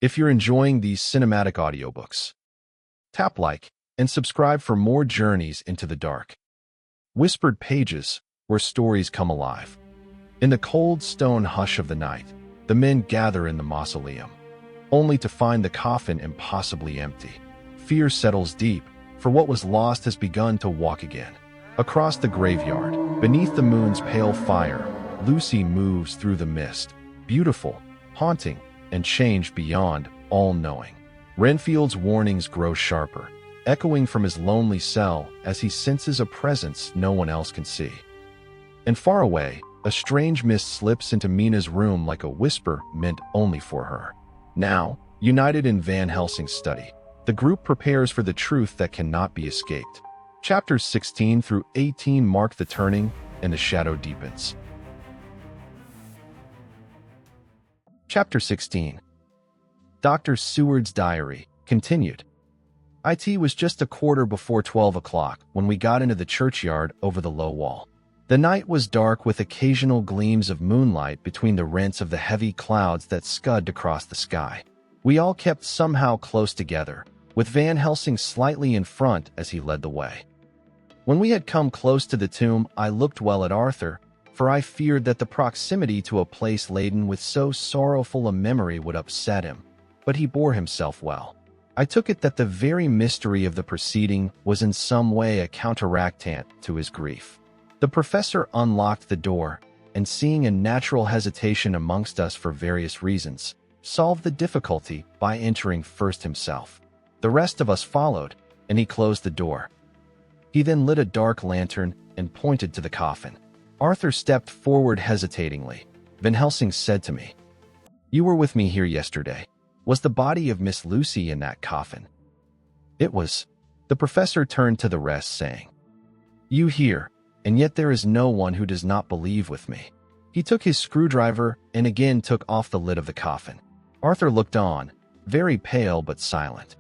If you're enjoying these cinematic audiobooks, tap like and subscribe for more journeys into the dark. Whispered pages where stories come alive. In the cold stone hush of the night, the men gather in the mausoleum, only to find the coffin impossibly empty. Fear settles deep, for what was lost has begun to walk again. Across the graveyard, beneath the moon's pale fire, Lucy moves through the mist, beautiful, haunting, and changed beyond all-knowing. Renfield's warnings grow sharper, echoing from his lonely cell as he senses a presence no one else can see. And far away, a strange mist slips into Mina's room like a whisper meant only for her. Now, united in Van Helsing's study, the group prepares for the truth that cannot be escaped. Chapters 16 through 18 mark the turning, and the shadow deepens. Chapter 16. Dr. Seward's Diary, continued. It was just a quarter before 12 o'clock when we got into the churchyard over the low wall. The night was dark with occasional gleams of moonlight between the rents of the heavy clouds that scudded across the sky. We all kept somehow close together, with Van Helsing slightly in front as he led the way. When we had come close to the tomb, I looked well at Arthur, for I feared that the proximity to a place laden with so sorrowful a memory would upset him, but he bore himself well. I took it that the very mystery of the proceeding was in some way a counteractant to his grief. The professor unlocked the door, and seeing a natural hesitation amongst us for various reasons, solved the difficulty by entering first himself. The rest of us followed, and he closed the door. He then lit a dark lantern and pointed to the coffin. Arthur stepped forward hesitatingly. Van Helsing said to me, "You were with me here yesterday. Was the body of Miss Lucy in that coffin?" "It was." The professor turned to the rest, saying, "You here, and yet there is no one who does not believe with me." He took his screwdriver and again took off the lid of the coffin. Arthur looked on, very pale but silent.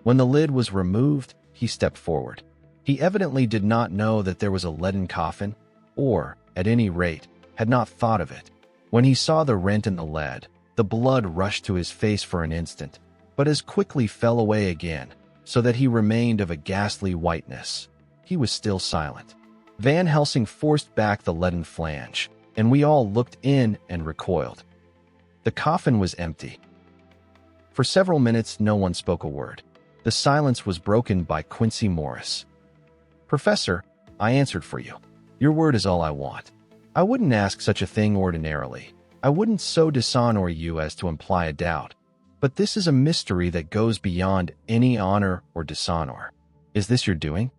When the lid was removed, he stepped forward. He evidently did not know that there was a leaden coffin, or, at any rate, had not thought of it. When he saw the rent in the lead, the blood rushed to his face for an instant, but as quickly fell away again, so that he remained of a ghastly whiteness. He was still silent. Van Helsing forced back the leaden flange, and we all looked in and recoiled. The coffin was empty. For several minutes no one spoke a word. The silence was broken by Quincy Morris. "Professor," I answered for you. "Your word is all I want. I wouldn't ask such a thing ordinarily. I wouldn't so dishonor you as to imply a doubt. But this is a mystery that goes beyond any honor or dishonor. Is this your doing?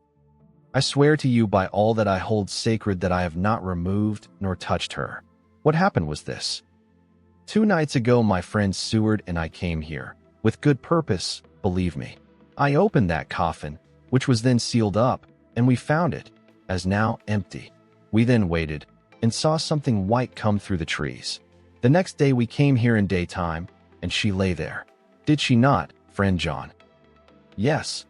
I swear to you by all that I hold sacred that I have not removed nor touched her. What happened was this. 2 nights ago my friend Seward and I came here, with good purpose, believe me. I opened that coffin, which was then sealed up, and we found it, as now empty. We then waited, and saw something white come through the trees. The next day we came here in daytime, and she lay there. Did she not, friend John?" "Yes."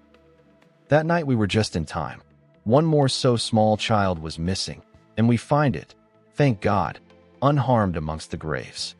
"That night we were just in time. One more so small child was missing, and we find it, thank God, unharmed amongst the graves.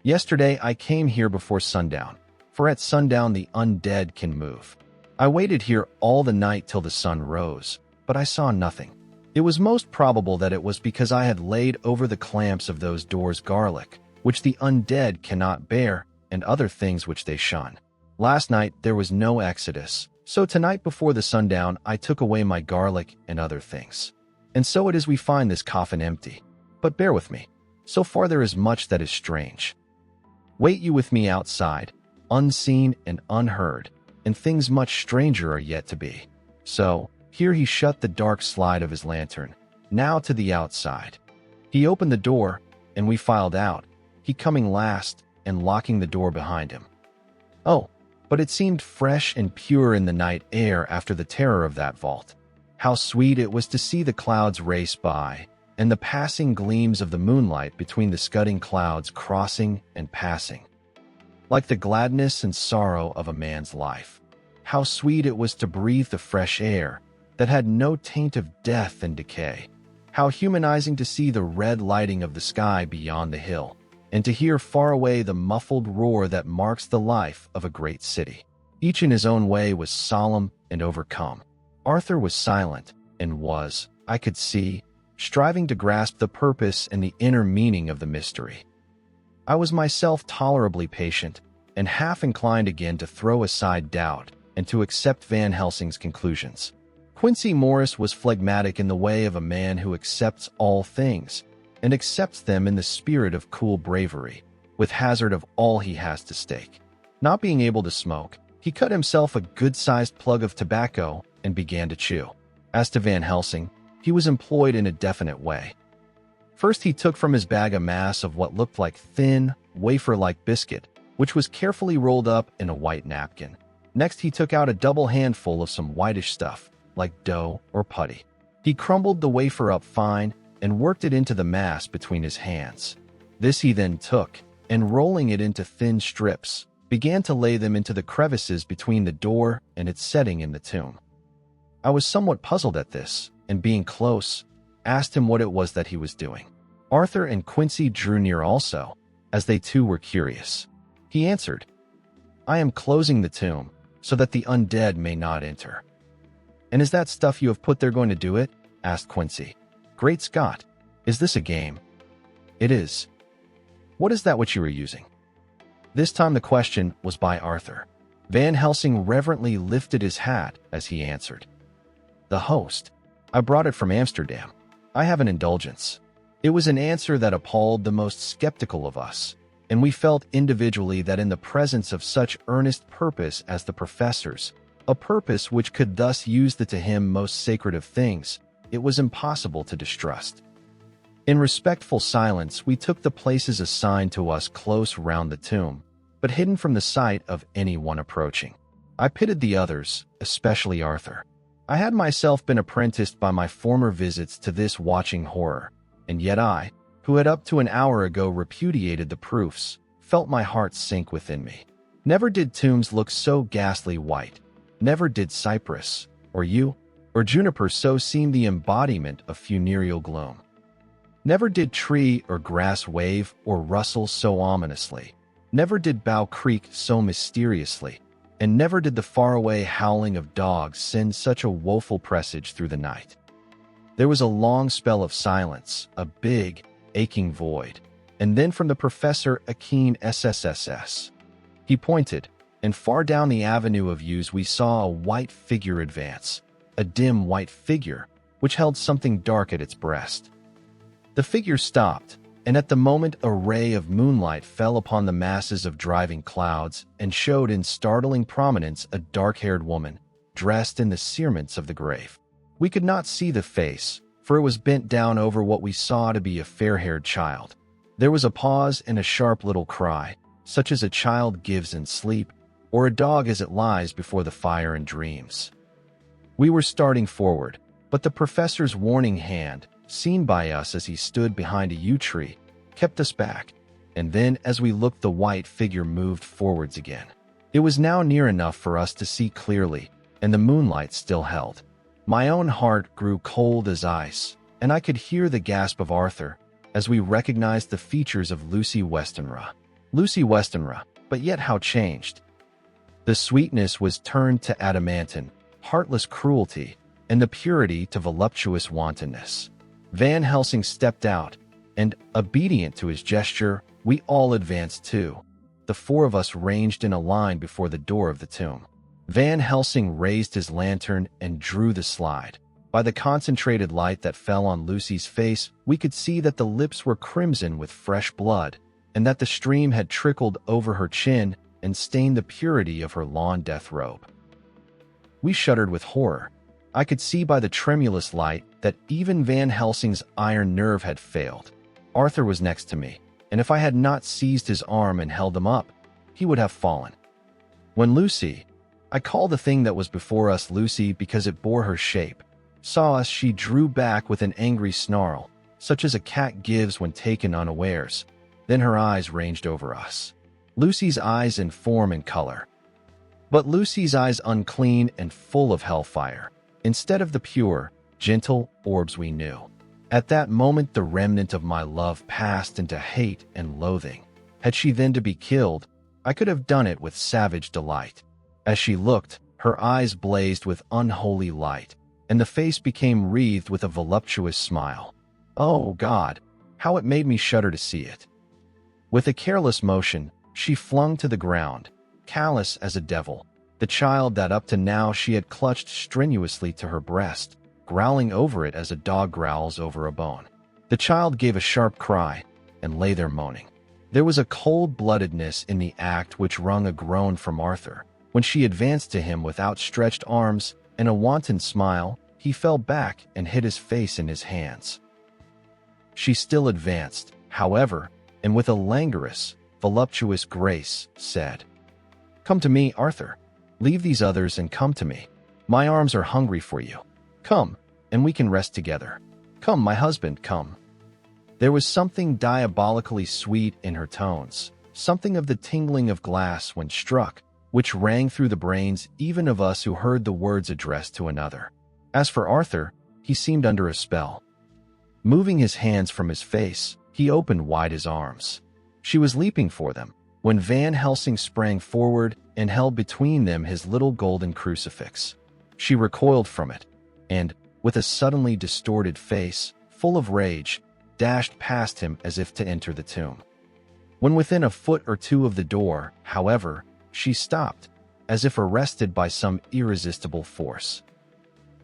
Yesterday I came here before sundown, for at sundown the undead can move. I waited here all the night till the sun rose, but I saw nothing. It was most probable that it was because I had laid over the clamps of those doors garlic, which the undead cannot bear, and other things which they shun. Last night there was no exodus, so tonight before the sundown I took away my garlic and other things. And so it is we find this coffin empty. But bear with me. So far there is much that is strange. Wait you with me outside, unseen and unheard, and things much stranger are yet to be. So, here he shut the dark slide of his lantern, now to the outside. He opened the door, and we filed out, he coming last and locking the door behind him. Oh, but it seemed fresh and pure in the night air after the terror of that vault. How sweet it was to see the clouds race by, and the passing gleams of the moonlight between the scudding clouds crossing and passing. Like the gladness and sorrow of a man's life. How sweet it was to breathe the fresh air that had no taint of death and decay. How humanizing to see the red lighting of the sky beyond the hill, and to hear far away the muffled roar that marks the life of a great city. Each in his own way was solemn and overcome. Arthur was silent and was, I could see, striving to grasp the purpose and the inner meaning of the mystery. I was myself tolerably patient and half inclined again to throw aside doubt and to accept Van Helsing's conclusions. Quincy Morris was phlegmatic in the way of a man who accepts all things, and accepts them in the spirit of cool bravery, with hazard of all he has to stake. Not being able to smoke, he cut himself a good-sized plug of tobacco and began to chew. As to Van Helsing, he was employed in a definite way. First he took from his bag a mass of what looked like thin, wafer-like biscuit, which was carefully rolled up in a white napkin. Next he took out a double handful of some whitish stuff, like dough or putty. He crumbled the wafer up fine and worked it into the mass between his hands. This he then took, and rolling it into thin strips, began to lay them into the crevices between the door and its setting in the tomb. I was somewhat puzzled at this, and being close, asked him what it was that he was doing. Arthur and Quincy drew near also, as they too were curious. He answered, "I am closing the tomb, so that the undead may not enter." "And is that stuff you have put there going to do it?" asked Quincy. "Great Scott, is this a game?" "It is." "What is that which you are using?" This time the question was by Arthur. Van Helsing reverently lifted his hat as he answered, "The host. I brought it from Amsterdam. I have an indulgence." It was an answer that appalled the most skeptical of us, and we felt individually that in the presence of such earnest purpose as the professor's, a purpose which could thus use the to him most sacred of things, it was impossible to distrust. In respectful silence we took the places assigned to us close round the tomb, but hidden from the sight of anyone approaching. I pitied the others, especially Arthur. I had myself been apprenticed by my former visits to this watching horror, and yet I, who had up to an hour ago repudiated the proofs, felt my heart sink within me. Never did tombs look so ghastly white. Never did cypress, or yew, or juniper so seem the embodiment of funereal gloom. Never did tree or grass wave or rustle so ominously. Never did bough creak so mysteriously, and never did the faraway howling of dogs send such a woeful presage through the night. There was a long spell of silence, a big, aching void, and then from the professor a keen SSSS. He pointed, and far down the avenue of yews we saw a white figure advance, a dim white figure which held something dark at its breast. The figure stopped, and at the moment a ray of moonlight fell upon the masses of driving clouds and showed in startling prominence a dark-haired woman, dressed in the cerements of the grave. We could not see the face, for it was bent down over what we saw to be a fair-haired child. There was a pause and a sharp little cry, such as a child gives in sleep, or a dog as it lies before the fire and dreams. We were starting forward, but the professor's warning hand, seen by us as he stood behind a yew tree, kept us back, and then as we looked the white figure moved forwards again. It was now near enough for us to see clearly, and the moonlight still held. My own heart grew cold as ice, and I could hear the gasp of Arthur as we recognized the features of Lucy Westenra. Lucy Westenra, but yet how changed. The sweetness was turned to adamantine, heartless cruelty, and the purity to voluptuous wantonness. Van Helsing stepped out, and, obedient to his gesture, we all advanced too. The four of us ranged in a line before the door of the tomb. Van Helsing raised his lantern and drew the slide. By the concentrated light that fell on Lucy's face, we could see that the lips were crimson with fresh blood, and that the stream had trickled over her chin and stained the purity of her lawn death robe. We shuddered with horror. I could see by the tremulous light that even Van Helsing's iron nerve had failed. Arthur was next to me, and if I had not seized his arm and held him up, he would have fallen. When Lucy, I call the thing that was before us Lucy because it bore her shape, saw us, she drew back with an angry snarl, such as a cat gives when taken unawares. Then her eyes ranged over us. Lucy's eyes in form and color. But Lucy's eyes unclean and full of hellfire, instead of the pure, gentle orbs we knew. At that moment, the remnant of my love passed into hate and loathing. Had she then to be killed, I could have done it with savage delight. As she looked, her eyes blazed with unholy light, and the face became wreathed with a voluptuous smile. Oh God, how it made me shudder to see it. With a careless motion, she flung to the ground, callous as a devil, the child that up to now she had clutched strenuously to her breast, growling over it as a dog growls over a bone. The child gave a sharp cry and lay there moaning. There was a cold-bloodedness in the act which wrung a groan from Arthur. When she advanced to him with outstretched arms and a wanton smile, he fell back and hid his face in his hands. She still advanced, however, and with a languorous, voluptuous grace, said, "Come to me, Arthur. Leave these others and come to me. My arms are hungry for you. Come, and we can rest together. Come, my husband, come." There was something diabolically sweet in her tones, something of the tingling of glass when struck, which rang through the brains even of us who heard the words addressed to another. As for Arthur, he seemed under a spell. Moving his hands from his face, he opened wide his arms. She was leaping for them, when Van Helsing sprang forward and held between them his little golden crucifix. She recoiled from it, and, with a suddenly distorted face, full of rage, dashed past him as if to enter the tomb. When within a foot or two of the door, however, she stopped, as if arrested by some irresistible force.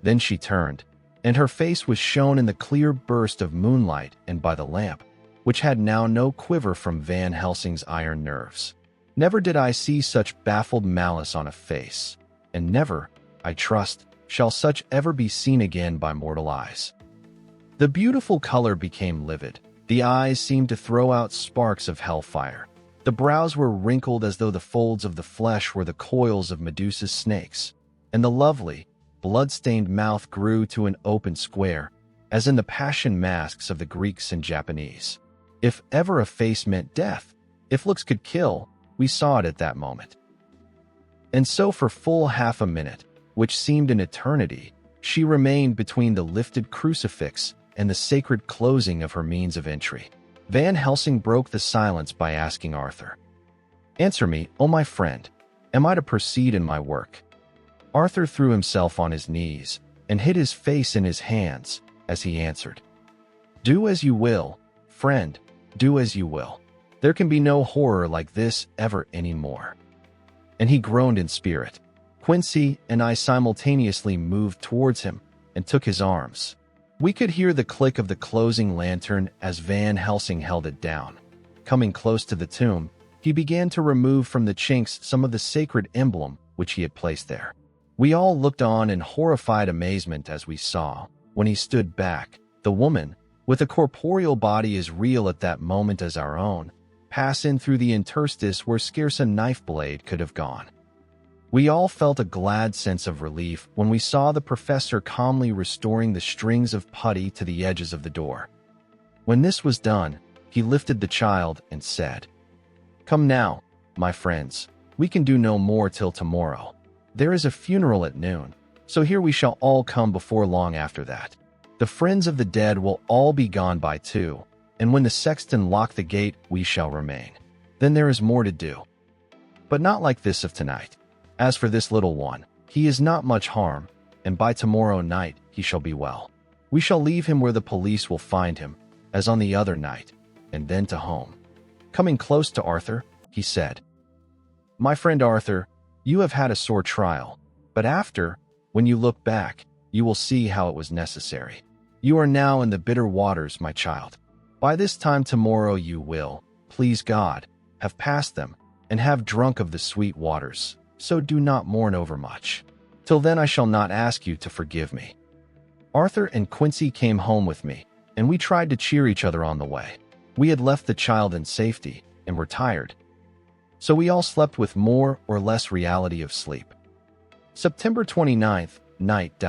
Then she turned, and her face was shown in the clear burst of moonlight and by the lamp, which had now no quiver from Van Helsing's iron nerves. Never did I see such baffled malice on a face, and never, I trust, shall such ever be seen again by mortal eyes. The beautiful color became livid. The eyes seemed to throw out sparks of hellfire. The brows were wrinkled as though the folds of the flesh were the coils of Medusa's snakes, and the lovely, blood-stained mouth grew to an open square, as in the passion masks of the Greeks and Japanese. If ever a face meant death, if looks could kill, we saw it at that moment. And so for full half a minute, which seemed an eternity, she remained between the lifted crucifix and the sacred closing of her means of entry. Van Helsing broke the silence by asking Arthur, "Answer me, O my friend, am I to proceed in my work?" Arthur threw himself on his knees and hid his face in his hands as he answered, "Do as you will, friend, do as you will. There can be no horror like this ever any more." And he groaned in spirit. Quincy and I simultaneously moved towards him and took his arms. We could hear the click of the closing lantern as Van Helsing held it down. Coming close to the tomb, he began to remove from the chinks some of the sacred emblem which he had placed there. We all looked on in horrified amazement as we saw, when he stood back, the woman, with a corporeal body as real at that moment as our own, pass in through the interstice where scarce a knife blade could have gone. We all felt a glad sense of relief when we saw the professor calmly restoring the strings of putty to the edges of the door. When this was done, he lifted the child and said, "Come now, my friends, we can do no more till tomorrow. There is a funeral at noon, so here we shall all come before long after that. The friends of the dead will all be gone by 2, and when the sexton lock the gate, we shall remain. Then there is more to do. But not like this of tonight. As for this little one, he is not much harm, and by tomorrow night he shall be well. We shall leave him where the police will find him, as on the other night, and then to home." Coming close to Arthur, he said, "My friend Arthur, you have had a sore trial, but after, when you look back, you will see how it was necessary. You are now in the bitter waters, my child. By this time tomorrow you will, please God, have passed them, and have drunk of the sweet waters, so do not mourn overmuch. Till then I shall not ask you to forgive me." Arthur and Quincy came home with me, and we tried to cheer each other on the way. We had left the child in safety, and were tired. So we all slept with more or less reality of sleep. September 29th, night.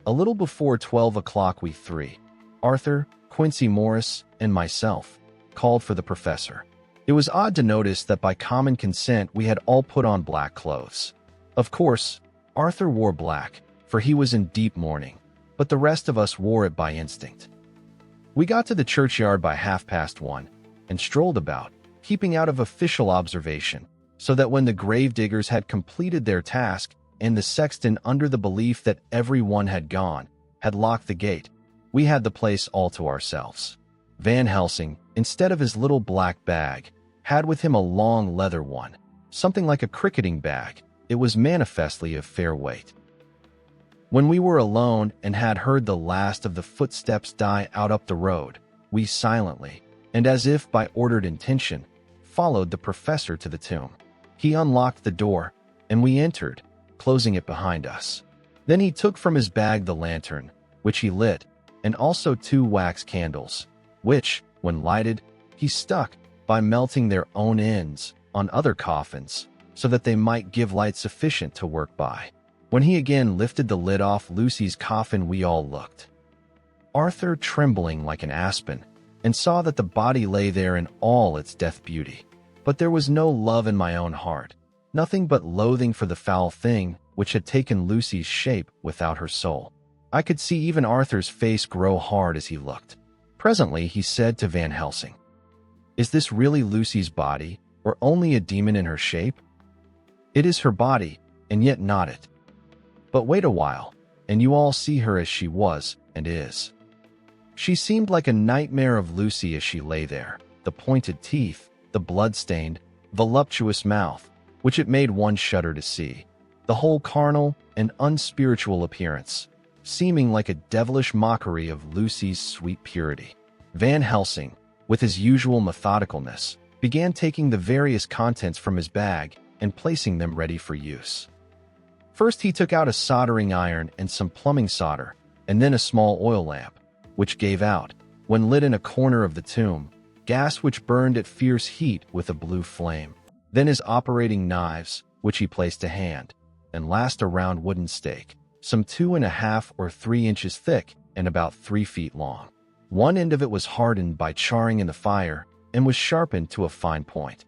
A little before 12 o'clock we three, Arthur, Quincy Morris, and myself, called for the professor. It was odd to notice that by common consent we had all put on black clothes. Of course, Arthur wore black, for he was in deep mourning, but the rest of us wore it by instinct. We got to the churchyard by 1:30 and strolled about, keeping out of official observation, so that when the gravediggers had completed their task and the sexton, under the belief that everyone had gone, had locked the gate, we had the place all to ourselves. Van Helsing, instead of his little black bag, had with him a long leather one, something like a cricketing bag. It was manifestly of fair weight. When we were alone and had heard the last of the footsteps die out up the road, we silently, and as if by ordered intention, followed the professor to the tomb. He unlocked the door, and we entered, closing it behind us. Then he took from his bag the lantern, which he lit, and also 2 wax candles, which, when lighted, he stuck, by melting their own ends, on other coffins, so that they might give light sufficient to work by. When he again lifted the lid off Lucy's coffin, we all looked. Arthur, trembling like an aspen, and saw that the body lay there in all its death beauty. But there was no love in my own heart, nothing but loathing for the foul thing which had taken Lucy's shape without her soul. I could see even Arthur's face grow hard as he looked. Presently he said to Van Helsing, "Is this really Lucy's body, or only a demon in her shape?" "It is her body, and yet not it. But wait a while, and you all see her as she was and is." She seemed like a nightmare of Lucy as she lay there, the pointed teeth, the blood-stained, voluptuous mouth, which it made one shudder to see, the whole carnal and unspiritual appearance, seeming like a devilish mockery of Lucy's sweet purity. Van Helsing, with his usual methodicalness, began taking the various contents from his bag and placing them ready for use. First he took out a soldering iron and some plumbing solder, and then a small oil lamp, which gave out, when lit in a corner of the tomb, gas which burned at fierce heat with a blue flame. Then his operating knives, which he placed to hand, and last a round wooden stake, some 2.5 or 3 inches thick and about 3 feet long. One end of it was hardened by charring in the fire and was sharpened to a fine point.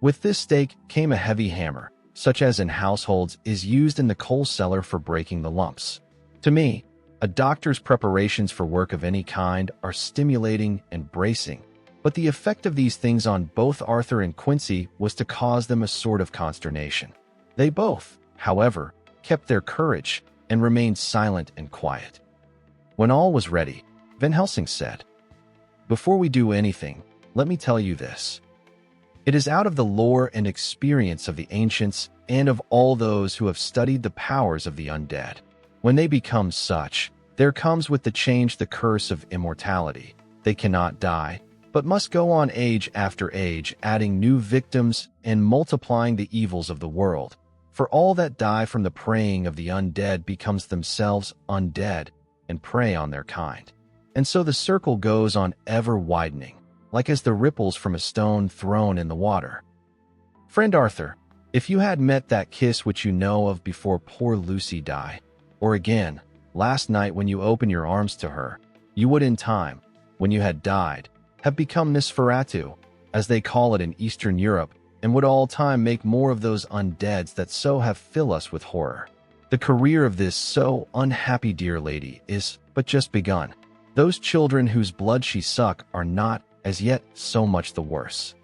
With this stake came a heavy hammer, such as in households is used in the coal cellar for breaking the lumps. To me, a doctor's preparations for work of any kind are stimulating and bracing, but the effect of these things on both Arthur and Quincy was to cause them a sort of consternation. They both, however, kept their courage and remained silent and quiet. When all was ready, Van Helsing said, "Before we do anything, let me tell you this. It is out of the lore and experience of the ancients and of all those who have studied the powers of the undead. When they become such, there comes with the change the curse of immortality. They cannot die, but must go on age after age, adding new victims and multiplying the evils of the world. For all that die from the preying of the undead becomes themselves undead and prey on their kind. And so the circle goes on ever widening, like as the ripples from a stone thrown in the water. Friend Arthur, if you had met that kiss which you know of before poor Lucy died, or again, last night when you opened your arms to her, you would in time, when you had died, have become Nosferatu, as they call it in Eastern Europe, and would all time make more of those undeads that so have fill us with horror. The career of this so unhappy dear lady is but just begun. Those children whose blood she suck are not, as yet, so much the worse.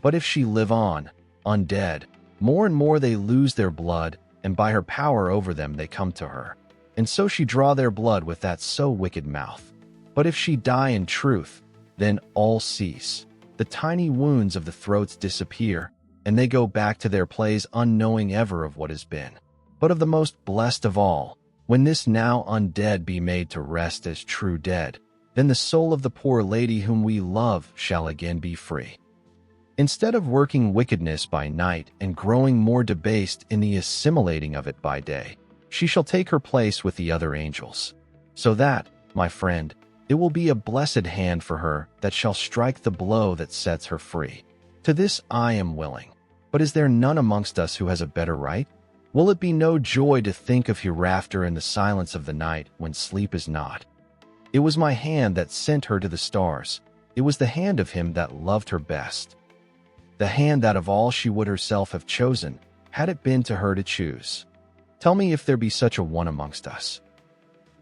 But if she live on, undead, more and more they lose their blood, and by her power over them they come to her. And so she draw their blood with that so wicked mouth. But if she die in truth, then all cease. The tiny wounds of the throats disappear, and they go back to their plays unknowing ever of what has been. But of the most blessed of all, when this now undead be made to rest as true dead, then the soul of the poor lady whom we love shall again be free. Instead of working wickedness by night and growing more debased in the assimilating of it by day, she shall take her place with the other angels. So that, my friend, it will be a blessed hand for her that shall strike the blow that sets her free. To this I am willing. But is there none amongst us who has a better right? Will it be no joy to think of hereafter in the silence of the night when sleep is not? It was my hand that sent her to the stars. It was the hand of him that loved her best. The hand that of all she would herself have chosen, had it been to her to choose. Tell me if there be such a one amongst us."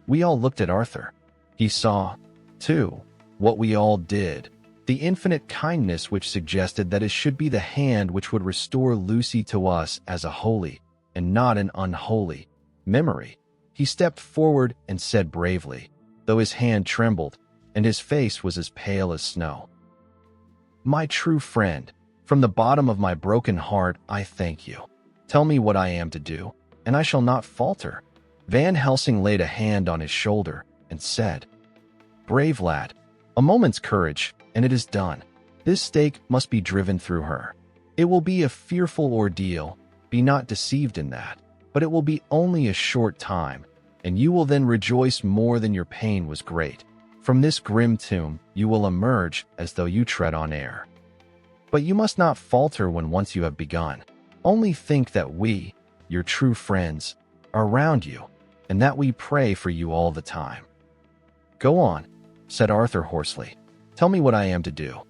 We all looked at Arthur. He saw, 2. What we all did. The infinite kindness which suggested that it should be the hand which would restore Lucy to us as a holy, and not an unholy, memory. He stepped forward and said bravely, though his hand trembled, and his face was as pale as snow, "My true friend, from the bottom of my broken heart, I thank you. Tell me what I am to do, and I shall not falter." Van Helsing laid a hand on his shoulder and said, "Brave lad, a moment's courage, and it is done. This stake must be driven through her. It will be a fearful ordeal, be not deceived in that, but it will be only a short time, and you will then rejoice more than your pain was great. From this grim tomb you will emerge as though you tread on air. But you must not falter when once you have begun. Only think that we, your true friends, are around you, and that we pray for you all the time." "Go on," said Arthur hoarsely. "Tell me what I am to do."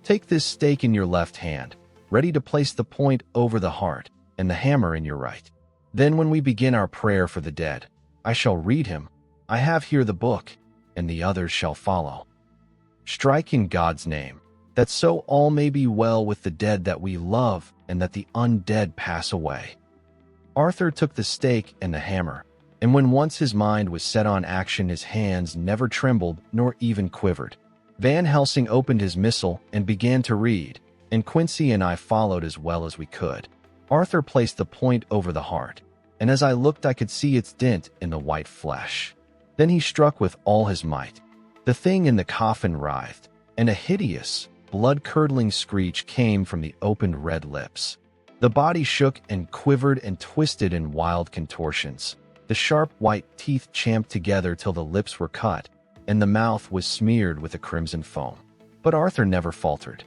"Take this stake in your left hand, ready to place the point over the heart, and the hammer in your right. Then when we begin our prayer for the dead, I shall read him. I have here the book, and the others shall follow. Strike in God's name, that so all may be well with the dead that we love, and that the undead pass away." Arthur took the stake and the hammer, and when once his mind was set on action, his hands never trembled nor even quivered. Van Helsing opened his missal and began to read, and Quincy and I followed as well as we could. Arthur placed the point over the heart, and as I looked I could see its dint in the white flesh. Then he struck with all his might. The thing in the coffin writhed, and a hideous, blood-curdling screech came from the opened red lips. The body shook and quivered and twisted in wild contortions. The sharp white teeth champed together till the lips were cut, and the mouth was smeared with a crimson foam. But Arthur never faltered.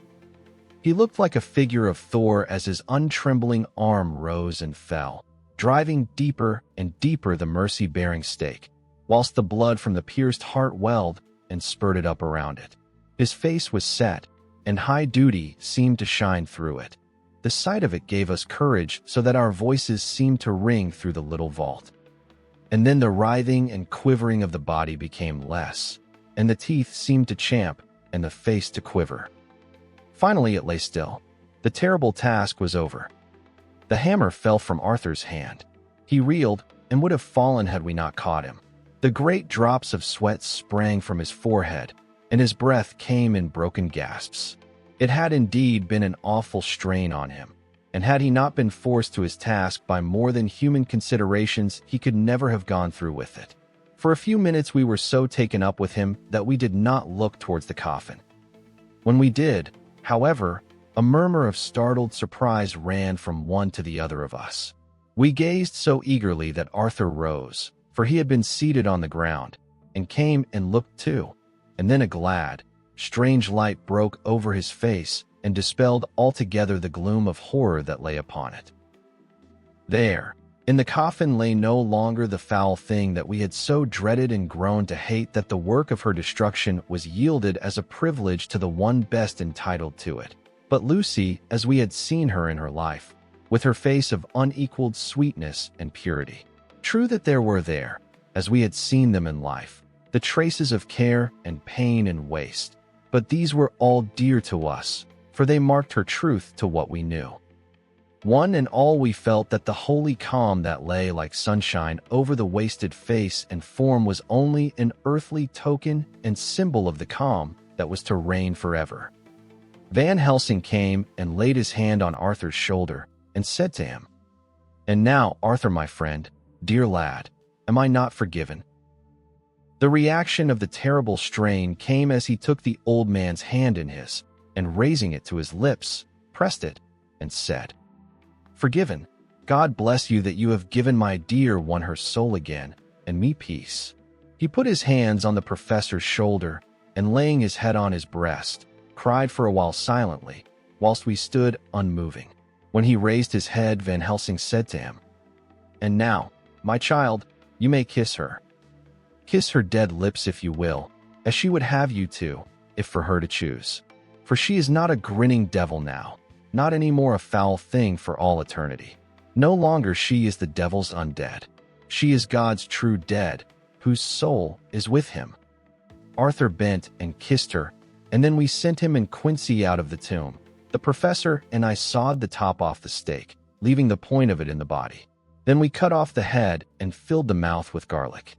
He looked like a figure of Thor as his untrembling arm rose and fell, driving deeper and deeper the mercy-bearing stake, whilst the blood from the pierced heart welled and spurted up around it. His face was set, and high duty seemed to shine through it. The sight of it gave us courage so that our voices seemed to ring through the little vault. And then the writhing and quivering of the body became less, and the teeth seemed to champ and the face to quiver. Finally it lay still. The terrible task was over. The hammer fell from Arthur's hand. He reeled and would have fallen had we not caught him. The great drops of sweat sprang from his forehead, and his breath came in broken gasps. It had indeed been an awful strain on him, and had he not been forced to his task by more than human considerations, he could never have gone through with it. For a few minutes we were so taken up with him that we did not look towards the coffin. When we did, however, a murmur of startled surprise ran from one to the other of us. We gazed so eagerly that Arthur rose, for he had been seated on the ground, and came and looked too, and then a glad, strange light broke over his face and dispelled altogether the gloom of horror that lay upon it. There, in the coffin lay no longer the foul thing that we had so dreaded and grown to hate, that the work of her destruction was yielded as a privilege to the one best entitled to it, but Lucy as we had seen her in her life, with her face of unequaled sweetness and purity. True that there were there, as we had seen them in life, the traces of care and pain and waste, but these were all dear to us, for they marked her truth to what we knew. One and all we felt that the holy calm that lay like sunshine over the wasted face and form was only an earthly token and symbol of the calm that was to reign forever. Van Helsing came and laid his hand on Arthur's shoulder and said to him, "And now, Arthur, my friend, dear lad, am I not forgiven?" The reaction of the terrible strain came as he took the old man's hand in his, and raising it to his lips, pressed it, and said, "Forgiven. God bless you that you have given my dear one her soul again, and me peace." He put his hands on the professor's shoulder, and laying his head on his breast, cried for a while silently, whilst we stood unmoving. When he raised his head, Van Helsing said to him, "And now, my child, you may kiss her. Kiss her dead lips if you will, as she would have you to, if for her to choose. For she is not a grinning devil now, not any more a foul thing for all eternity. No longer she is the devil's undead. She is God's true dead, whose soul is with him." Arthur bent and kissed her, and then we sent him and Quincy out of the tomb. The professor and I sawed the top off the steak, leaving the point of it in the body. Then we cut off the head and filled the mouth with garlic.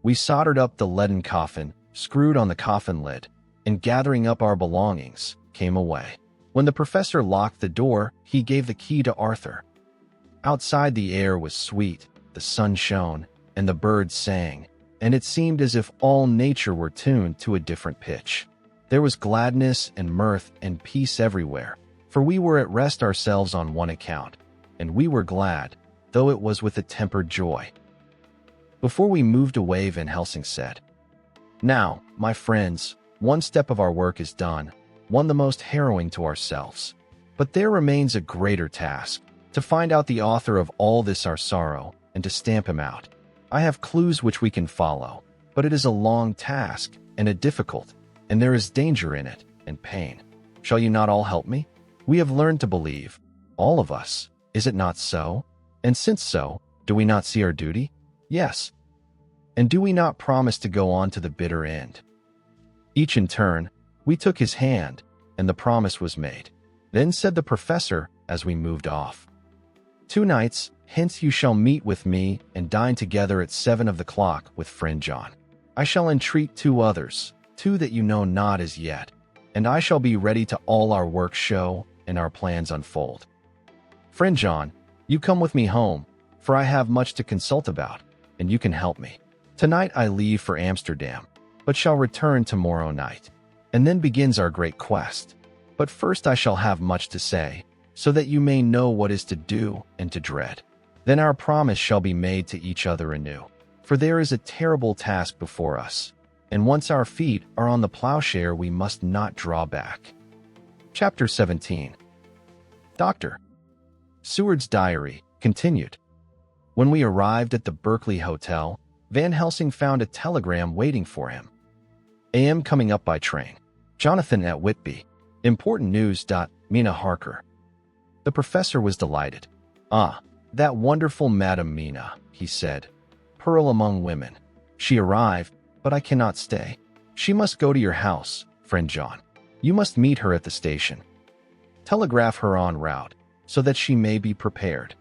We soldered up the leaden coffin, screwed on the coffin lid, and gathering up our belongings, came away. When the professor locked the door, he gave the key to Arthur. Outside the air was sweet, the sun shone, and the birds sang, and it seemed as if all nature were tuned to a different pitch. There was gladness and mirth and peace everywhere, for we were at rest ourselves on one account, and we were glad, though it was with a tempered joy. Before we moved away, Van Helsing said, "Now, my friends, one step of our work is done, one the most harrowing to ourselves. But there remains a greater task, to find out the author of all this our sorrow, and to stamp him out. I have clues which we can follow, but it is a long task, and a difficult, and there is danger in it, and pain. Shall you not all help me? We have learned to believe, all of us, is it not so? And since so, do we not see our duty? Yes. And do we not promise to go on to the bitter end?" Each in turn, we took his hand, and the promise was made. Then said the professor as we moved off, "2 nights hence you shall meet with me and dine together at 7 of the clock with friend John. I shall entreat 2 others, 2 that you know not as yet, and I shall be ready to all our work show and our plans unfold. Friend John, you come with me home, for I have much to consult about, and you can help me. Tonight I leave for Amsterdam, but shall return tomorrow night, and then begins our great quest. But first I shall have much to say, so that you may know what is to do and to dread. Then our promise shall be made to each other anew, for there is a terrible task before us, and once our feet are on the plowshare we must not draw back." Chapter 17. Dr. Seward's diary continued. When we arrived at the Berkeley Hotel, Van Helsing found a telegram waiting for him. "AM coming up by train. Jonathan at Whitby. Important news. Mina Harker." The professor was delighted. "Ah, that wonderful Madam Mina," he said. "Pearl among women. She arrived, but I cannot stay. She must go to your house, friend John. You must meet her at the station. Telegraph her en route, so that she may be prepared."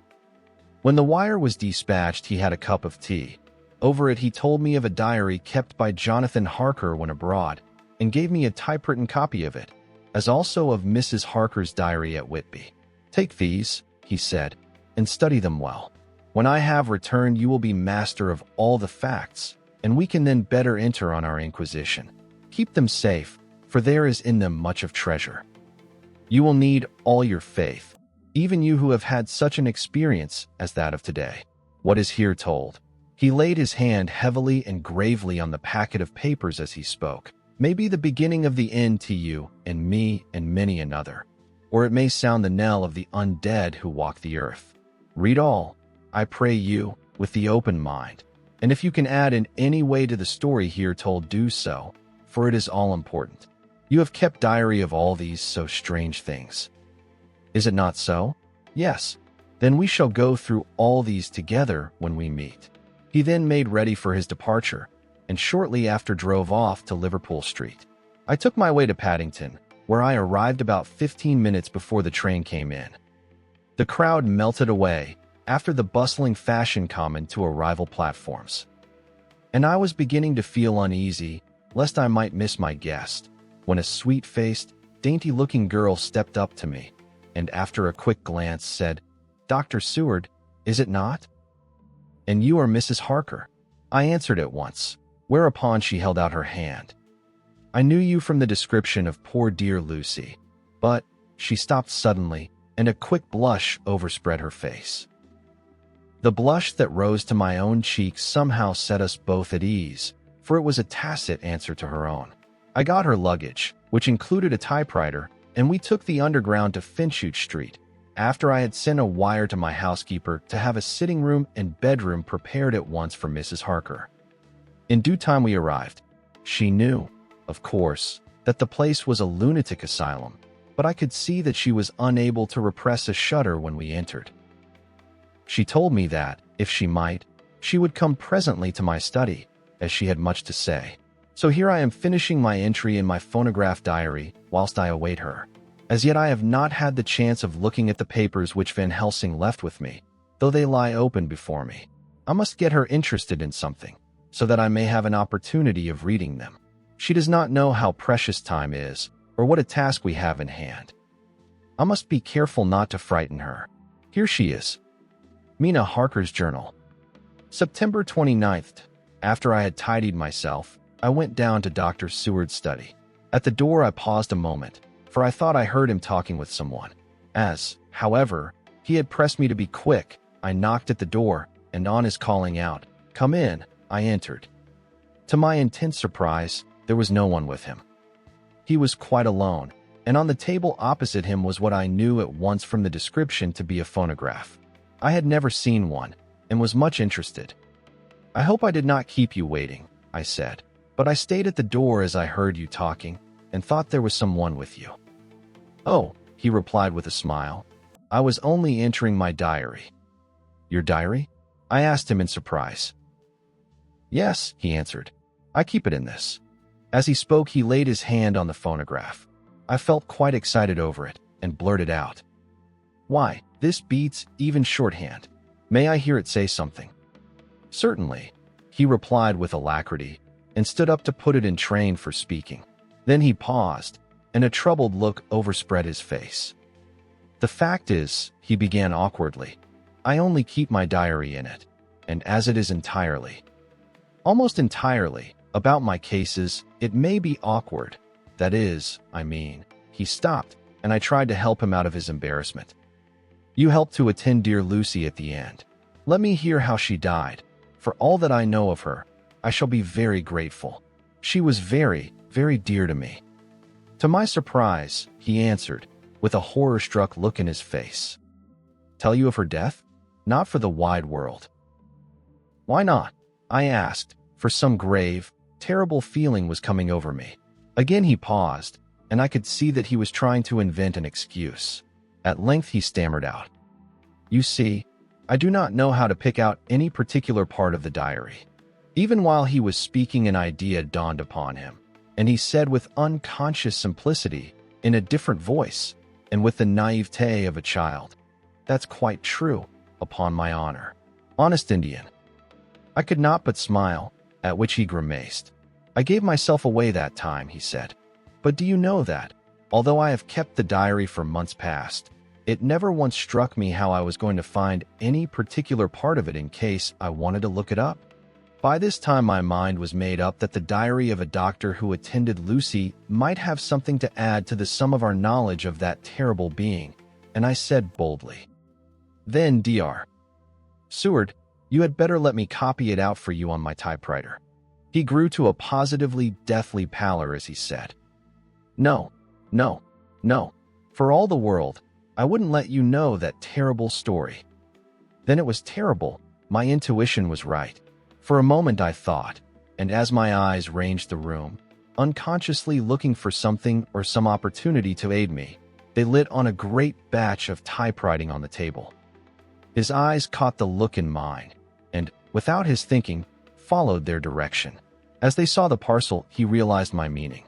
When the wire was dispatched, he had a cup of tea. Over it he told me of a diary kept by Jonathan Harker when abroad, and gave me a typewritten copy of it, as also of Mrs. Harker's diary at Whitby. "Take these," he said, "and study them well. When I have returned you will be master of all the facts, and we can then better enter on our inquisition. Keep them safe, for there is in them much of treasure. You will need all your faith, even you who have had such an experience as that of today. What is here told," he laid his hand heavily and gravely on the packet of papers as he spoke, "may be the beginning of the end to you and me and many another, or it may sound the knell of the undead who walk the earth. Read all, I pray you, with the open mind, and if you can add in any way to the story here told, do so, for it is all important. You have kept diary of all these so strange things. Is it not so? Yes. Then we shall go through all these together when we meet." He then made ready for his departure, and shortly after drove off to Liverpool Street. I took my way to Paddington, where I arrived about 15 minutes before the train came in. The crowd melted away after the bustling fashion common to arrival platforms, and I was beginning to feel uneasy lest I might miss my guest, when a sweet-faced, dainty-looking girl stepped up to me, and after a quick glance said, "Dr. Seward, is it not? And you are Mrs. Harker?" I answered at once, whereupon she held out her hand. "I knew you from the description of poor dear Lucy," but she stopped suddenly, and a quick blush overspread her face. The blush that rose to my own cheeks somehow set us both at ease, for it was a tacit answer to her own. I got her luggage, which included a typewriter, and we took the Underground to Finchute Street, after I had sent a wire to my housekeeper to have a sitting room and bedroom prepared at once for Mrs. Harker. In due time we arrived. She knew, of course, that the place was a lunatic asylum, but I could see that she was unable to repress a shudder when we entered. She told me that, if she might, she would come presently to my study, as she had much to say. So here I am finishing my entry in my phonograph diary whilst I await her. As yet I have not had the chance of looking at the papers which Van Helsing left with me, though they lie open before me. I must get her interested in something, so that I may have an opportunity of reading them. She does not know how precious time is, or what a task we have in hand. I must be careful not to frighten her. Here she is. Mina Harker's journal. September 29th. After I had tidied myself, I went down to Dr. Seward's study. At the door I paused a moment, for I thought I heard him talking with someone. As, however, he had pressed me to be quick, I knocked at the door, and on his calling out, "Come in," I entered. To my intense surprise, there was no one with him. He was quite alone, and on the table opposite him was what I knew at once from the description to be a phonograph. I had never seen one, and was much interested. "I hope I did not keep you waiting," I said, "but I stayed at the door as I heard you talking, and thought there was someone with you." "Oh," he replied with a smile, "I was only entering my diary." "Your diary?" I asked him in surprise. "Yes," he answered. "I keep it in this." As he spoke, he laid his hand on the phonograph. I felt quite excited over it, and blurted out, "Why, this beats even shorthand. May I hear it say something?" "Certainly," he replied with alacrity, and stood up to put it in train for speaking. Then he paused, and a troubled look overspread his face. "The fact is," he began awkwardly, "I only keep my diary in it, and as it is almost entirely, about my cases, it may be awkward. That is, I mean," he stopped, and I tried to help him out of his embarrassment. "You helped to attend dear Lucy at the end. Let me hear how she died. For all that I know of her, I shall be very grateful. She was very, very dear to me." To my surprise, he answered, with a horror-struck look in his face, "Tell you of her death? Not for the wide world." "Why not?" I asked, for some grave, terrible feeling was coming over me. Again he paused, and I could see that he was trying to invent an excuse. At length he stammered out, "You see, I do not know how to pick out any particular part of the diary." Even while he was speaking, an idea dawned upon him, and he said with unconscious simplicity, in a different voice, and with the naivete of a child, "That's quite true, upon my honor. Honest Indian." I could not but smile, at which he grimaced. "I gave myself away that time," he said. "But do you know that, although I have kept the diary for months past, it never once struck me how I was going to find any particular part of it in case I wanted to look it up? By this time my mind was made up that the diary of a doctor who attended Lucy might have something to add to the sum of our knowledge of that terrible being, and I said boldly, "Then, Dr. Seward, you had better let me copy it out for you on my typewriter." He grew to a positively deathly pallor as he said, "No, no, no. For all the world, I wouldn't let you know that terrible story." Then it was terrible. My intuition was right. For a moment I thought, and as my eyes ranged the room, unconsciously looking for something or some opportunity to aid me, they lit on a great batch of typewriting on the table. His eyes caught the look in mine, and, without his thinking, followed their direction. As they saw the parcel, he realized my meaning.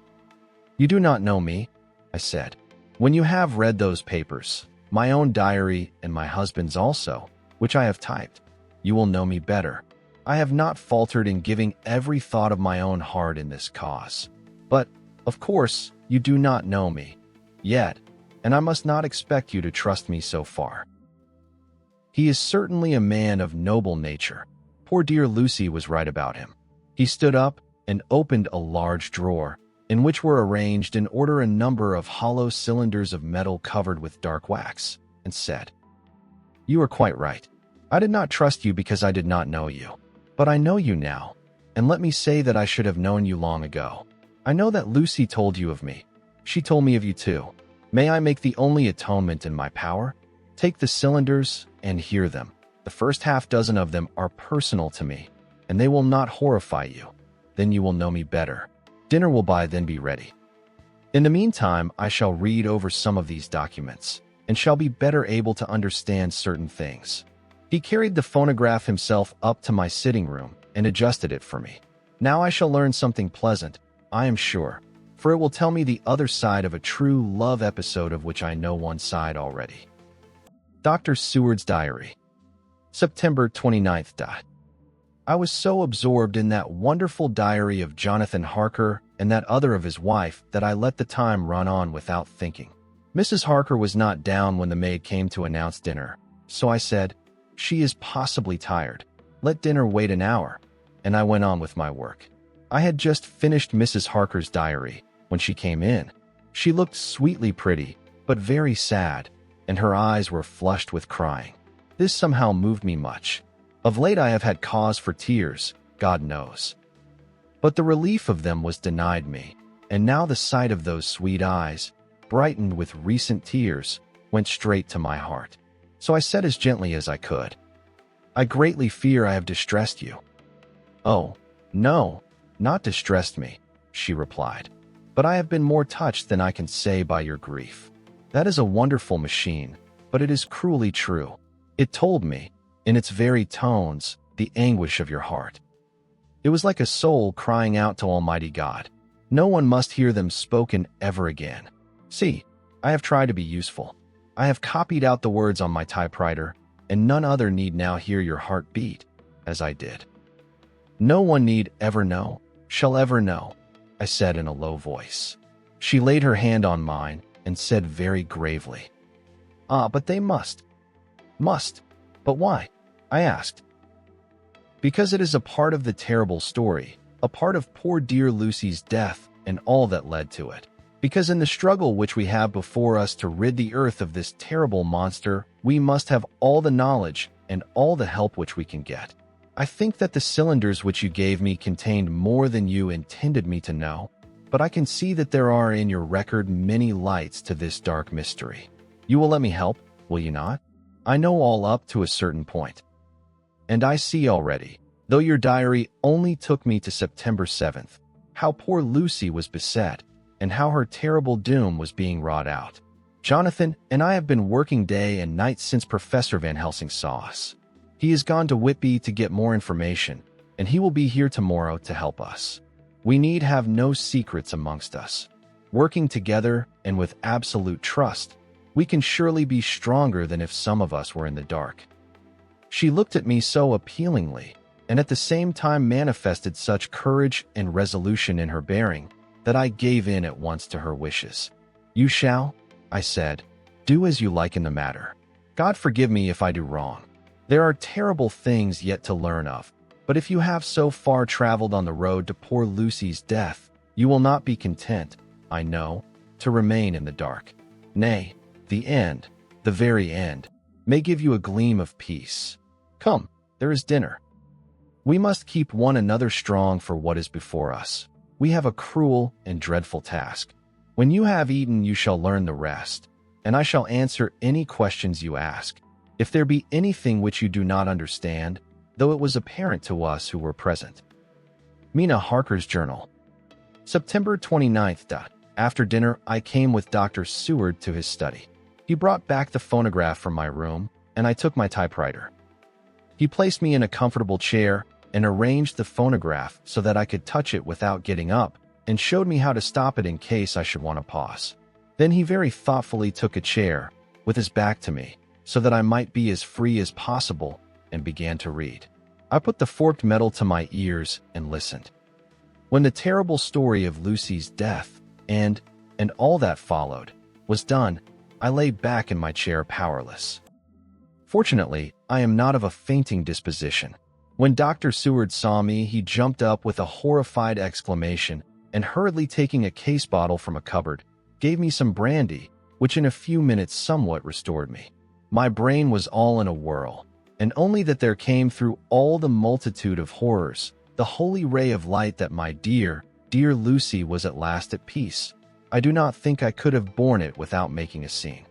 "You do not know me," I said. "When you have read those papers, my own diary and my husband's also, which I have typed, you will know me better. I have not faltered in giving every thought of my own heart in this cause. But, of course, you do not know me yet, and I must not expect you to trust me so far." He is certainly a man of noble nature. Poor dear Lucy was right about him. He stood up and opened a large drawer, in which were arranged in order a number of hollow cylinders of metal covered with dark wax, and said, "You are quite right. I did not trust you because I did not know you. But I know you now, and let me say that I should have known you long ago. I know that Lucy told you of me. She told me of you too. May I make the only atonement in my power? Take the cylinders and hear them. The first half dozen of them are personal to me, and they will not horrify you. Then you will know me better. Dinner will by then be ready. In the meantime, I shall read over some of these documents, and shall be better able to understand certain things." He carried the phonograph himself up to my sitting room and adjusted it for me. "Now I shall learn something pleasant, I am sure, for it will tell me the other side of a true love episode of which I know one side already. Dr. Seward's Diary. September 29th. I was so absorbed in that wonderful diary of Jonathan Harker and that other of his wife that I let the time run on without thinking. Mrs. Harker was not down when the maid came to announce dinner, so I said, "She is possibly tired. Let dinner wait an hour," and I went on with my work. I had just finished Mrs. Harker's diary when she came in. She looked sweetly pretty, but very sad, and her eyes were flushed with crying. This somehow moved me much. Of late I have had cause for tears, God knows. But the relief of them was denied me, and now the sight of those sweet eyes, brightened with recent tears, went straight to my heart. So I said as gently as I could, "I greatly fear I have distressed you." "Oh, no, not distressed me," she replied. "But I have been more touched than I can say by your grief." That is a wonderful machine, but it is cruelly true. It told me, in its very tones, the anguish of your heart. It was like a soul crying out to Almighty God. No one must hear them spoken ever again. See, I have tried to be useful. I have copied out the words on my typewriter, and none other need now hear your heart beat, as I did. No one need ever know, shall ever know, I said in a low voice. She laid her hand on mine and said very gravely, "Ah, but they must." "Must? But why?" I asked. "Because it is a part of the terrible story, a part of poor dear Lucy's death and all that led to it. Because in the struggle which we have before us to rid the earth of this terrible monster, we must have all the knowledge and all the help which we can get. I think that the cylinders which you gave me contained more than you intended me to know, but I can see that there are in your record many lights to this dark mystery. You will let me help, will you not? I know all up to a certain point. And I see already, though your diary only took me to September 7th, how poor Lucy was beset, and how her terrible doom was being wrought out. Jonathan and I have been working day and night since Professor Van Helsing saw us. He has gone to Whitby to get more information, and he will be here tomorrow to help us. We need have no secrets amongst us. Working together and with absolute trust, we can surely be stronger than if some of us were in the dark." She looked at me so appealingly, and at the same time manifested such courage and resolution in her bearing, that I gave in at once to her wishes. "You shall," I said, "do as you like in the matter. God forgive me if I do wrong. There are terrible things yet to learn of, but if you have so far traveled on the road to poor Lucy's death, you will not be content, I know, to remain in the dark. Nay, the end, the very end, may give you a gleam of peace. Come, there is dinner. We must keep one another strong for what is before us. We have a cruel and dreadful task. When you have eaten, you shall learn the rest, and I shall answer any questions you ask. If there be anything which you do not understand, though it was apparent to us who were present." Mina Harker's Journal. September 29th. After dinner, I came with Dr. Seward to his study. He brought back the phonograph from my room, and I took my typewriter. He placed me in a comfortable chair and arranged the phonograph so that I could touch it without getting up, and showed me how to stop it in case I should want to pause. Then he very thoughtfully took a chair, with his back to me, so that I might be as free as possible, and began to read. I put the forked metal to my ears and listened. When the terrible story of Lucy's death, and all that followed, was done, I lay back in my chair powerless. Fortunately, I am not of a fainting disposition. When Dr. Seward saw me, he jumped up with a horrified exclamation, and hurriedly taking a case bottle from a cupboard, gave me some brandy, which in a few minutes somewhat restored me. My brain was all in a whirl, and only that there came through all the multitude of horrors the holy ray of light that my dear, dear Lucy was at last at peace. I do not think I could have borne it without making a scene.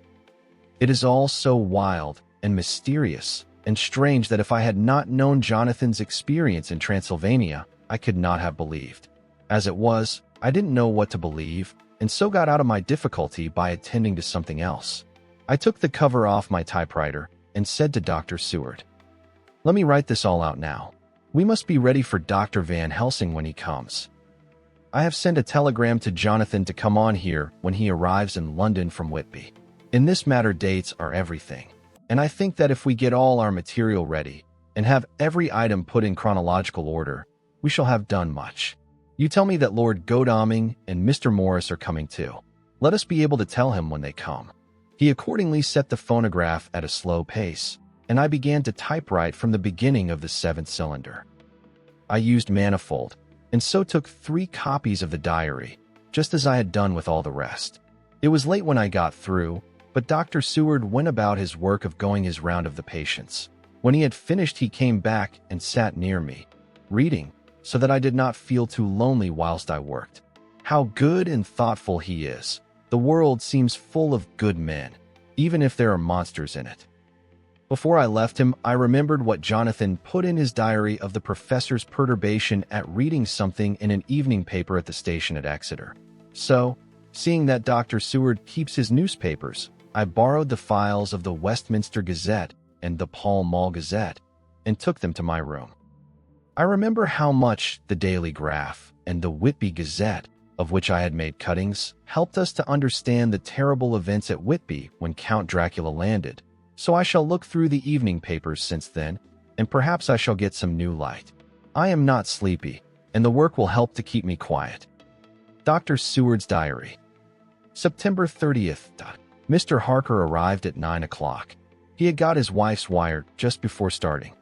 It is all so wild and mysterious and strange that if I had not known Jonathan's experience in Transylvania, I could not have believed. As it was, I didn't know what to believe, and so got out of my difficulty by attending to something else. I took the cover off my typewriter and said to Dr. Seward, "Let me write this all out now. We must be ready for Dr. Van Helsing when he comes." I have sent a telegram to Jonathan to come on here when he arrives in London from Whitby. In this matter, dates are everything, and I think that if we get all our material ready and have every item put in chronological order, we shall have done much. You tell me that Lord Godalming and Mr. Morris are coming too. Let us be able to tell him when they come." He accordingly set the phonograph at a slow pace, and I began to typewrite from the beginning of the 7th cylinder. I used manifold, and so took 3 copies of the diary, just as I had done with all the rest. It was late when I got through, but Dr. Seward went about his work of going his round of the patients. When he had finished, he came back and sat near me, reading, so that I did not feel too lonely whilst I worked. How good and thoughtful he is! The world seems full of good men, even if there are monsters in it. Before I left him, I remembered what Jonathan put in his diary of the professor's perturbation at reading something in an evening paper at the station at Exeter. So, seeing that Dr. Seward keeps his newspapers, I borrowed the files of the Westminster Gazette and the Pall Mall Gazette and took them to my room. I remember how much the Daily Graph and the Whitby Gazette, of which I had made cuttings, helped us to understand the terrible events at Whitby when Count Dracula landed. So I shall look through the evening papers since then, and perhaps I shall get some new light. I am not sleepy, and the work will help to keep me quiet. Dr. Seward's Diary. September 30th. Mr. Harker arrived at 9 o'clock. He had got his wife's wire just before starting.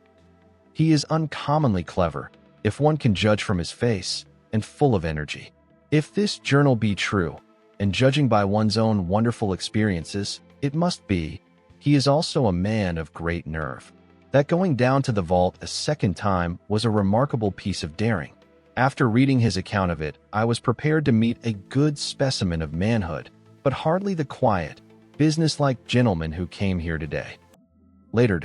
He is uncommonly clever, if one can judge from his face, and full of energy. If this journal be true, and judging by one's own wonderful experiences, it must be, he is also a man of great nerve. That going down to the vault a second time was a remarkable piece of daring. After reading his account of it, I was prepared to meet a good specimen of manhood, but hardly the quiet, businesslike gentleman who came here today. Later.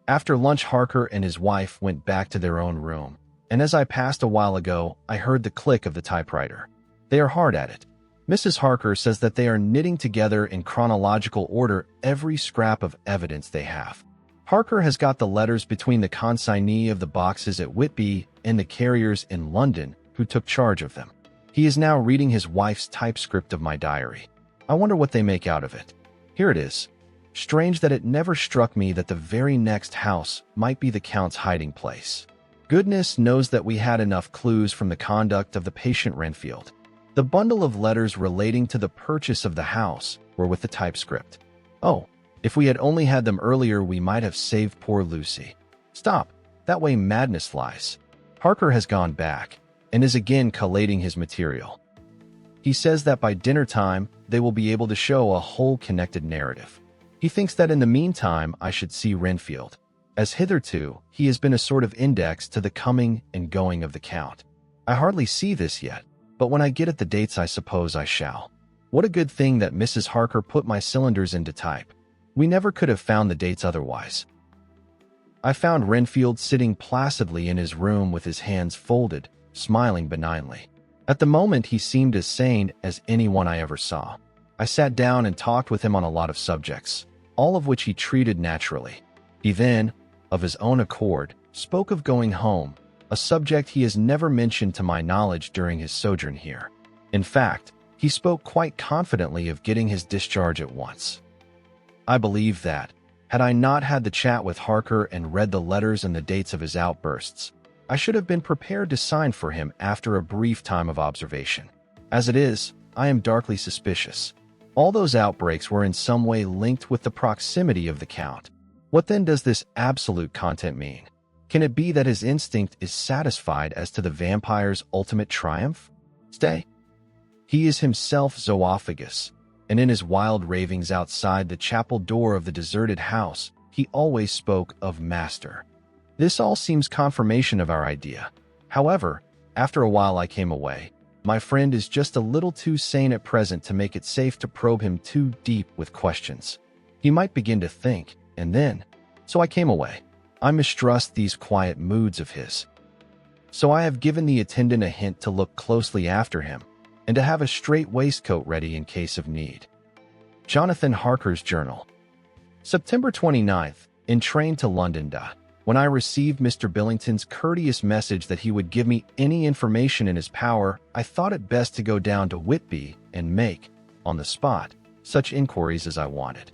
After lunch, Harker and his wife went back to their own room, and as I passed a while ago, I heard the click of the typewriter. They are hard at it. Mrs. Harker says that they are knitting together in chronological order every scrap of evidence they have. Harker has got the letters between the consignee of the boxes at Whitby and the carriers in London who took charge of them. He is now reading his wife's typescript of my diary. I wonder what they make out of it. Here it is. Strange that it never struck me that the very next house might be the Count's hiding place. Goodness knows that we had enough clues from the conduct of the patient Renfield. The bundle of letters relating to the purchase of the house were with the typescript. Oh, if we had only had them earlier, we might have saved poor Lucy. Stop, that way madness lies. Harker has gone back and is again collating his material. He says that by dinner time, they will be able to show a whole connected narrative. He thinks that in the meantime, I should see Renfield, as hitherto he has been a sort of index to the coming and going of the Count. I hardly see this yet, but when I get at the dates, I suppose I shall. What a good thing that Mrs. Harker put my cylinders into type. We never could have found the dates otherwise. I found Renfield sitting placidly in his room with his hands folded, smiling benignly. At the moment, he seemed as sane as anyone I ever saw. I sat down and talked with him on a lot of subjects, all of which he treated naturally. He then, of his own accord, spoke of going home, a subject he has never mentioned to my knowledge during his sojourn here. In fact, he spoke quite confidently of getting his discharge at once. I believe that, had I not had the chat with Harker and read the letters and the dates of his outbursts, I should have been prepared to sign for him after a brief time of observation. As it is, I am darkly suspicious. All those outbreaks were in some way linked with the proximity of the Count. What then does this absolute content mean? Can it be that his instinct is satisfied as to the vampire's ultimate triumph? Stay. He is himself zoophagous, and in his wild ravings outside the chapel door of the deserted house, he always spoke of master. This all seems confirmation of our idea. However, after a while I came away. My friend is just a little too sane at present to make it safe to probe him too deep with questions. He might begin to think, and then, so I came away. I mistrust these quiet moods of his. So I have given the attendant a hint to look closely after him, and to have a straight waistcoat ready in case of need. Jonathan Harker's Journal. September 29th, in train to London. When I received Mr. Billington's courteous message that he would give me any information in his power, I thought it best to go down to Whitby and make, on the spot, such inquiries as I wanted.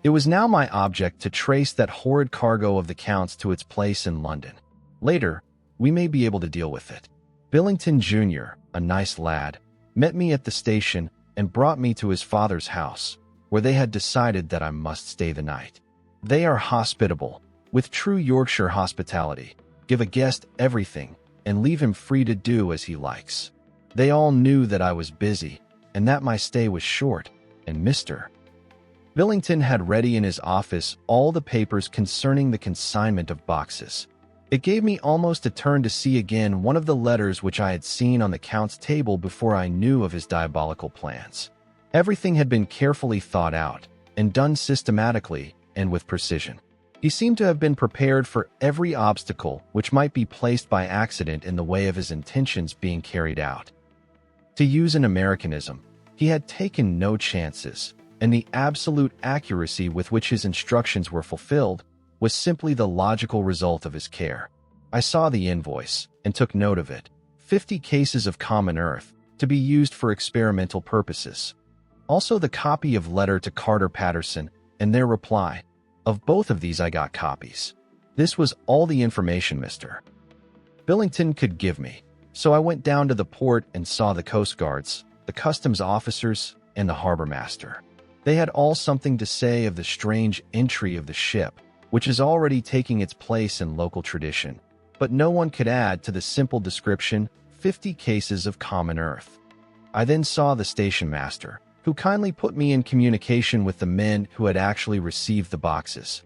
It was now my object to trace that horrid cargo of the Count's to its place in London. Later, we may be able to deal with it. Billington Jr., a nice lad, met me at the station and brought me to his father's house, where they had decided that I must stay the night. They are hospitable, with true Yorkshire hospitality, give a guest everything, and leave him free to do as he likes. They all knew that I was busy, and that my stay was short, and Mr. Billington had ready in his office all the papers concerning the consignment of boxes. It gave me almost a turn to see again one of the letters which I had seen on the Count's table before I knew of his diabolical plans. Everything had been carefully thought out, and done systematically and with precision. He seemed to have been prepared for every obstacle which might be placed by accident in the way of his intentions being carried out. To use an Americanism, he had taken no chances, and the absolute accuracy with which his instructions were fulfilled was simply the logical result of his care. I saw the invoice and took note of it. 50 cases of common earth, to be used for experimental purposes. Also the copy of letter to Carter Patterson and their reply. Of both of these I got copies. This was all the information Mr. Billington could give me, so I went down to the port and saw the Coast Guards, the customs officers, and the harbor master. They had all something to say of the strange entry of the ship, which is already taking its place in local tradition, but no one could add to the simple description, 50 cases of common earth. I then saw the station master, who kindly put me in communication with the men who had actually received the boxes.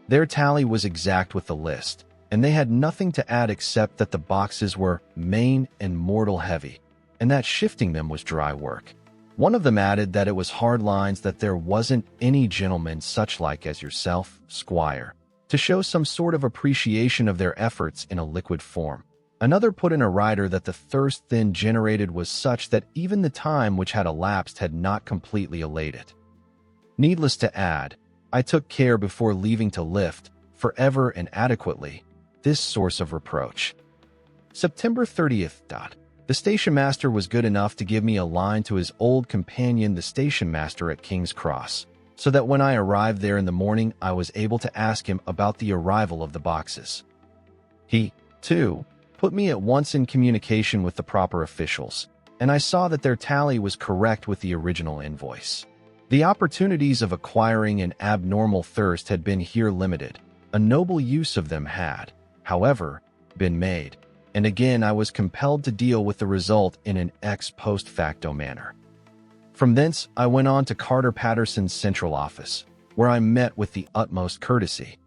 Their tally was exact with the list, and they had nothing to add except that the boxes were main and mortal heavy, and that shifting them was dry work. One of them added that it was hard lines, that there wasn't any gentleman such like as yourself, squire, to show some sort of appreciation of their efforts in a liquid form. Another put in a rider that the thirst then generated was such that even the time which had elapsed had not completely allayed it. Needless to add, I took care before leaving to lift, forever and adequately, this source of reproach. September 30th. The station master was good enough to give me a line to his old companion, the station master at King's Cross, so that when I arrived there in the morning I was able to ask him about the arrival of the boxes. He, too, put me at once in communication with the proper officials, and I saw that their tally was correct with the original invoice. The opportunities of acquiring an abnormal thirst had been here limited. A noble use of them had, however, been made, and again I was compelled to deal with the result in an ex post facto manner. From thence I went on to Carter Patterson's central office, where I met with the utmost courtesy.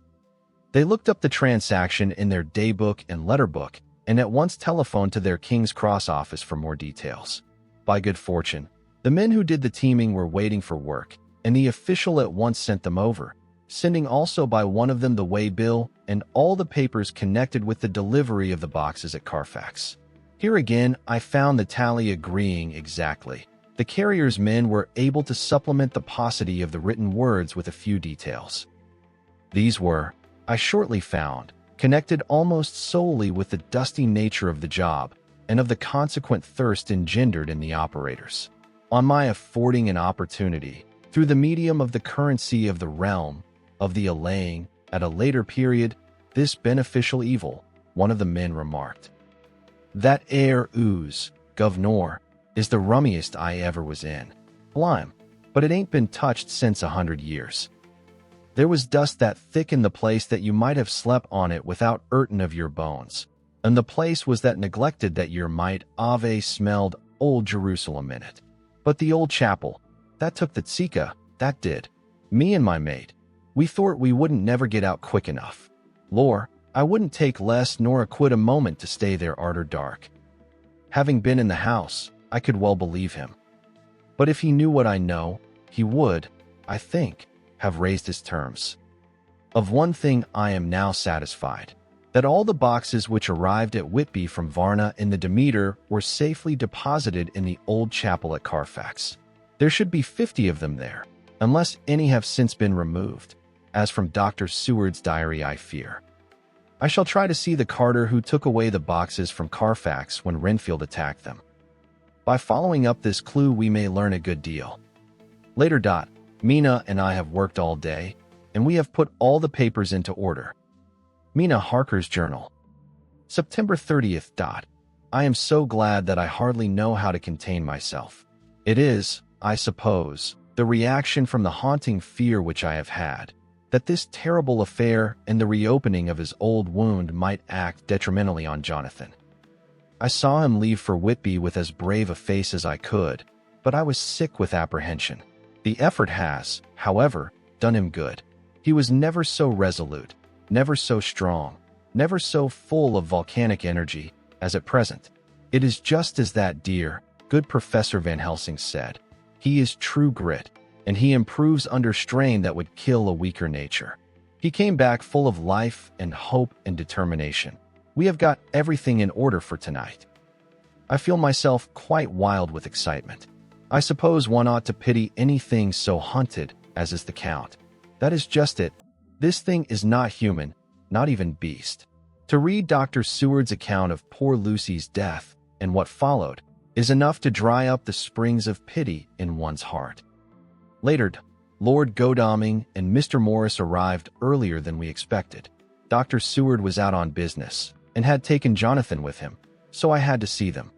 They looked up the transaction in their daybook and letterbook, and at once telephoned to their King's Cross office for more details. By good fortune, the men who did the teaming were waiting for work, and the official at once sent them over, sending also by one of them the way-bill and all the papers connected with the delivery of the boxes at Carfax. Here again I found the tally agreeing exactly. The carrier's men were able to supplement the paucity of the written words with a few details. These were, I shortly found, connected almost solely with the dusty nature of the job and of the consequent thirst engendered in the operators. On my affording an opportunity, through the medium of the currency of the realm, of the allaying, at a later period, this beneficial evil, one of the men remarked. That air ooze, governor, is the rummiest I ever was in. Blime, but it ain't been touched since 100 years. There was dust that thick in the place that you might have slept on it without urtin of your bones, and the place was that neglected that your might ave smelled old Jerusalem in it. But the old chapel, that took the tzika, that did. Me and my mate, we thought we wouldn't never get out quick enough. Lor, I wouldn't take less nor a quid a moment to stay there arter dark. Having been in the house, I could well believe him. But if he knew what I know, he would, I think, have raised his terms. Of one thing I am now satisfied, that all the boxes which arrived at Whitby from Varna in the Demeter were safely deposited in the old chapel at Carfax. There should be 50 of them there, unless any have since been removed, as from Dr. Seward's diary I fear. I shall try to see the carter who took away the boxes from Carfax when Renfield attacked them. By following up this clue, we may learn a good deal. Later. Mina and I have worked all day, and we have put all the papers into order. Mina Harker's journal. September 30th. I am so glad that I hardly know how to contain myself. It is, I suppose, the reaction from the haunting fear which I have had, that this terrible affair and the reopening of his old wound might act detrimentally on Jonathan. I saw him leave for Whitby with as brave a face as I could, but I was sick with apprehension. The effort has, however, done him good. He was never so resolute, never so strong, never so full of volcanic energy as at present. It is just as that dear, good Professor Van Helsing said. He is true grit, and he improves under strain that would kill a weaker nature. He came back full of life and hope and determination. We have got everything in order for tonight. I feel myself quite wild with excitement. I suppose one ought to pity anything so hunted as is the Count. That is just it. This thing is not human, not even beast. To read Dr. Seward's account of poor Lucy's death and what followed is enough to dry up the springs of pity in one's heart. Later, Lord Godalming and Mr. Morris arrived earlier than we expected. Dr. Seward was out on business and had taken Jonathan with him, so I had to see them.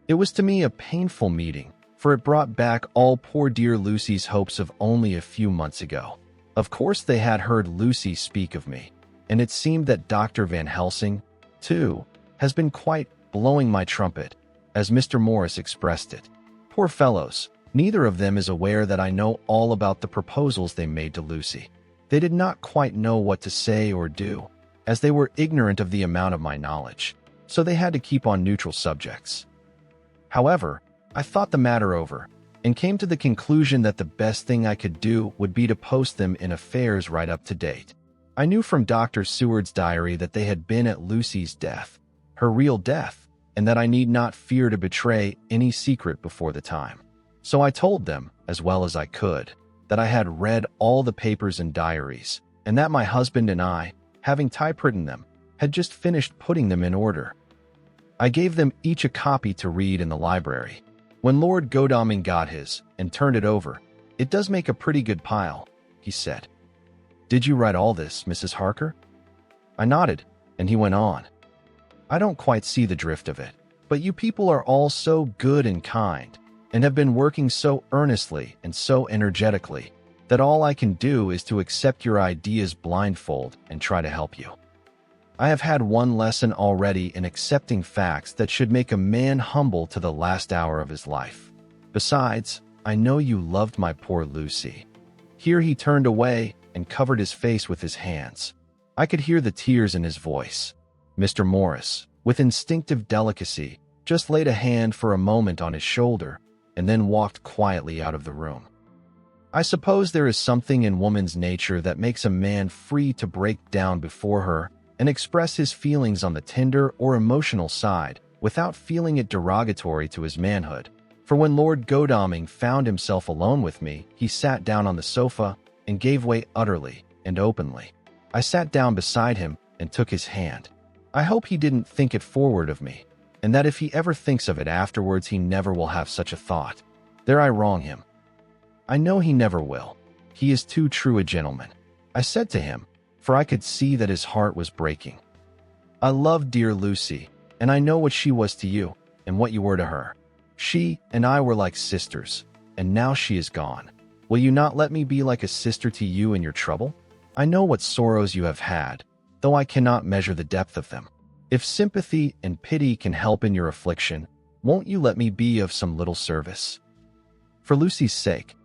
It was to me a painful meeting, for it brought back all poor dear Lucy's hopes of only a few months ago. Of course they had heard Lucy speak of me, and it seemed that Dr. Van Helsing, too, has been quite blowing my trumpet, as Mr. Morris expressed it. Poor fellows, neither of them is aware that I know all about the proposals they made to Lucy. They did not quite know what to say or do, as they were ignorant of the amount of my knowledge, so they had to keep on neutral subjects. However, I thought the matter over, and came to the conclusion that the best thing I could do would be to post them in affairs right up to date. I knew from Dr. Seward's diary that they had been at Lucy's death, her real death, and that I need not fear to betray any secret before the time. So I told them, as well as I could, that I had read all the papers and diaries, and that my husband and I, having typewritten them, had just finished putting them in order. I gave them each a copy to read in the library. When Lord Godalming got his and turned it over, "It does make a pretty good pile," he said. "Did you write all this, Mrs. Harker?" I nodded, and he went on. "I don't quite see the drift of it, but you people are all so good and kind, and have been working so earnestly and so energetically, that all I can do is to accept your ideas blindfold and try to help you. I have had one lesson already in accepting facts that should make a man humble to the last hour of his life. Besides, I know you loved my poor Lucy." Here he turned away and covered his face with his hands. I could hear the tears in his voice. Mr. Morris, with instinctive delicacy, just laid a hand for a moment on his shoulder and then walked quietly out of the room. I suppose there is something in woman's nature that makes a man free to break down before her and express his feelings on the tender or emotional side without feeling it derogatory to his manhood. For when Lord Godalming found himself alone with me, he sat down on the sofa and gave way utterly and openly. I sat down beside him and took his hand. I hope he didn't think it forward of me, and that if he ever thinks of it afterwards he never will have such a thought. There I wrong him. I know he never will. He is too true a gentleman. I said to him, for I could see that his heart was breaking, "I loved dear Lucy, and I know what she was to you, and what you were to her. She and I were like sisters, and now she is gone. Will you not let me be like a sister to you in your trouble? I know what sorrows you have had, though I cannot measure the depth of them. If sympathy and pity can help in your affliction, won't you let me be of some little service? For Lucy's sake."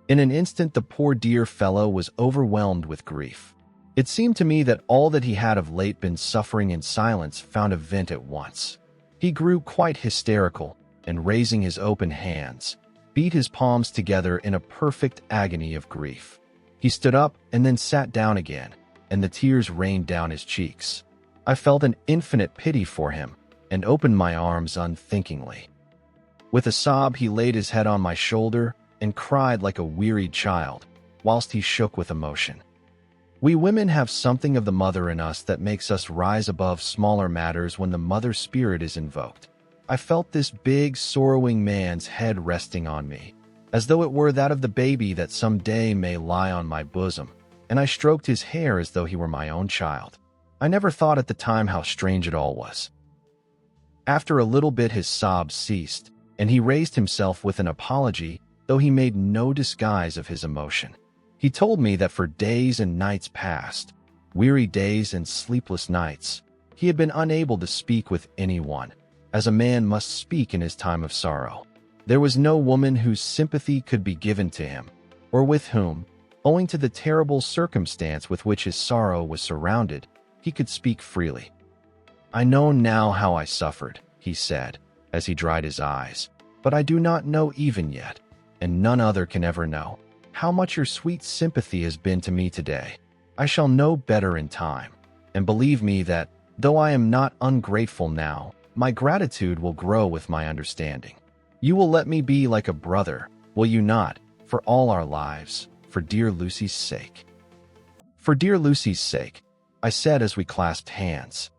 In an instant the poor dear fellow was overwhelmed with grief. It seemed to me that all that he had of late been suffering in silence found a vent at once. He grew quite hysterical, and raising his open hands, beat his palms together in a perfect agony of grief. He stood up and then sat down again, and the tears rained down his cheeks. I felt an infinite pity for him, and opened my arms unthinkingly. With a sob he laid his head on my shoulder and cried like a wearied child, whilst he shook with emotion. We women have something of the mother in us that makes us rise above smaller matters when the mother spirit is invoked. I felt this big, sorrowing man's head resting on me, as though it were that of the baby that some day may lie on my bosom, and I stroked his hair as though he were my own child. I never thought at the time how strange it all was. After a little bit his sobs ceased, and he raised himself with an apology, though he made no disguise of his emotion. He told me that for days and nights past, weary days and sleepless nights, he had been unable to speak with anyone, as a man must speak in his time of sorrow. There was no woman whose sympathy could be given to him, or with whom, owing to the terrible circumstance with which his sorrow was surrounded, he could speak freely. "I know now how I suffered," he said, as he dried his eyes, "but I do not know even yet, and none other can ever know, how much your sweet sympathy has been to me today. I shall know better in time, and believe me that, though I am not ungrateful now, my gratitude will grow with my understanding. You will let me be like a brother, will you not, for all our lives, for dear Lucy's sake?" "For dear Lucy's sake," I said as we clasped hands.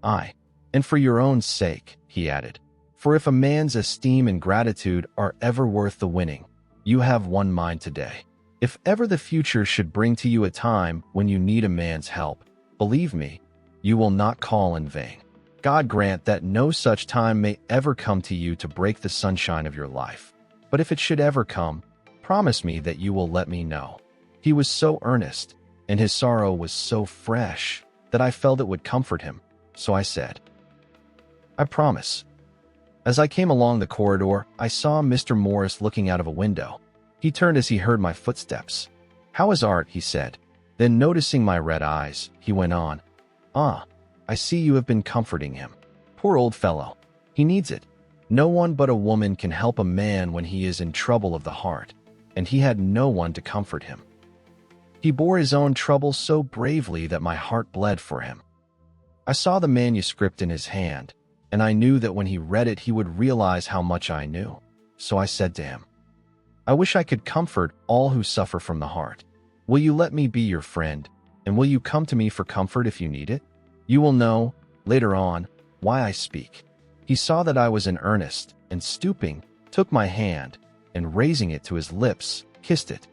"Aye, and for your own sake," he added, "for if a man's esteem and gratitude are ever worth the winning, you have won mine today. If ever the future should bring to you a time when you need a man's help, believe me, you will not call in vain. God grant that no such time may ever come to you to break the sunshine of your life. But if it should ever come, promise me that you will let me know." He was so earnest, and his sorrow was so fresh, that I felt it would comfort him, so I said, "I promise." As I came along the corridor, I saw Mr. Morris looking out of a window. He turned as he heard my footsteps. "How is Art?" he said. Then, noticing my red eyes, he went on, "Ah, I see you have been comforting him. Poor old fellow. He needs it. No one but a woman can help a man when he is in trouble of the heart, and he had no one to comfort him. He bore his own trouble so bravely that my heart bled for him." I saw the manuscript in his hand, and I knew that when he read it he would realize how much I knew. So I said to him, "I wish I could comfort all who suffer from the heart. Will you let me be your friend, and will you come to me for comfort if you need it? You will know, later on, why I speak." He saw that I was in earnest, and stooping, took my hand, and raising it to his lips, kissed it.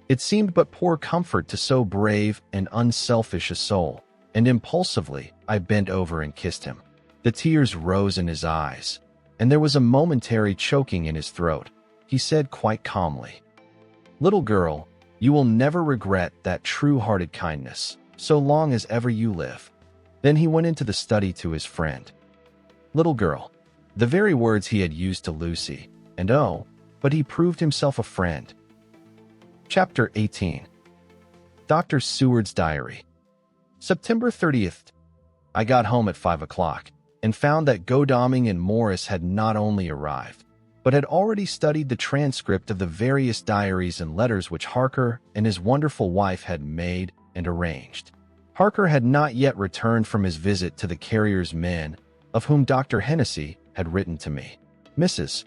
It seemed but poor comfort to so brave and unselfish a soul, and impulsively I bent over and kissed him. The tears rose in his eyes, and there was a momentary choking in his throat. He said quite calmly, "Little girl, you will never regret that true-hearted kindness, so long as ever you live." Then he went into the study to his friend. "Little girl," the very words he had used to Lucy, and oh, but he proved himself a friend. Chapter 18. Dr. Seward's Diary. September 30th. I got home at 5 o'clock, and found that Godalming and Morris had not only arrived, but had already studied the transcript of the various diaries and letters which Harker and his wonderful wife had made and arranged. Harker had not yet returned from his visit to the carrier's men, of whom Dr. Hennessy had written to me. Mrs.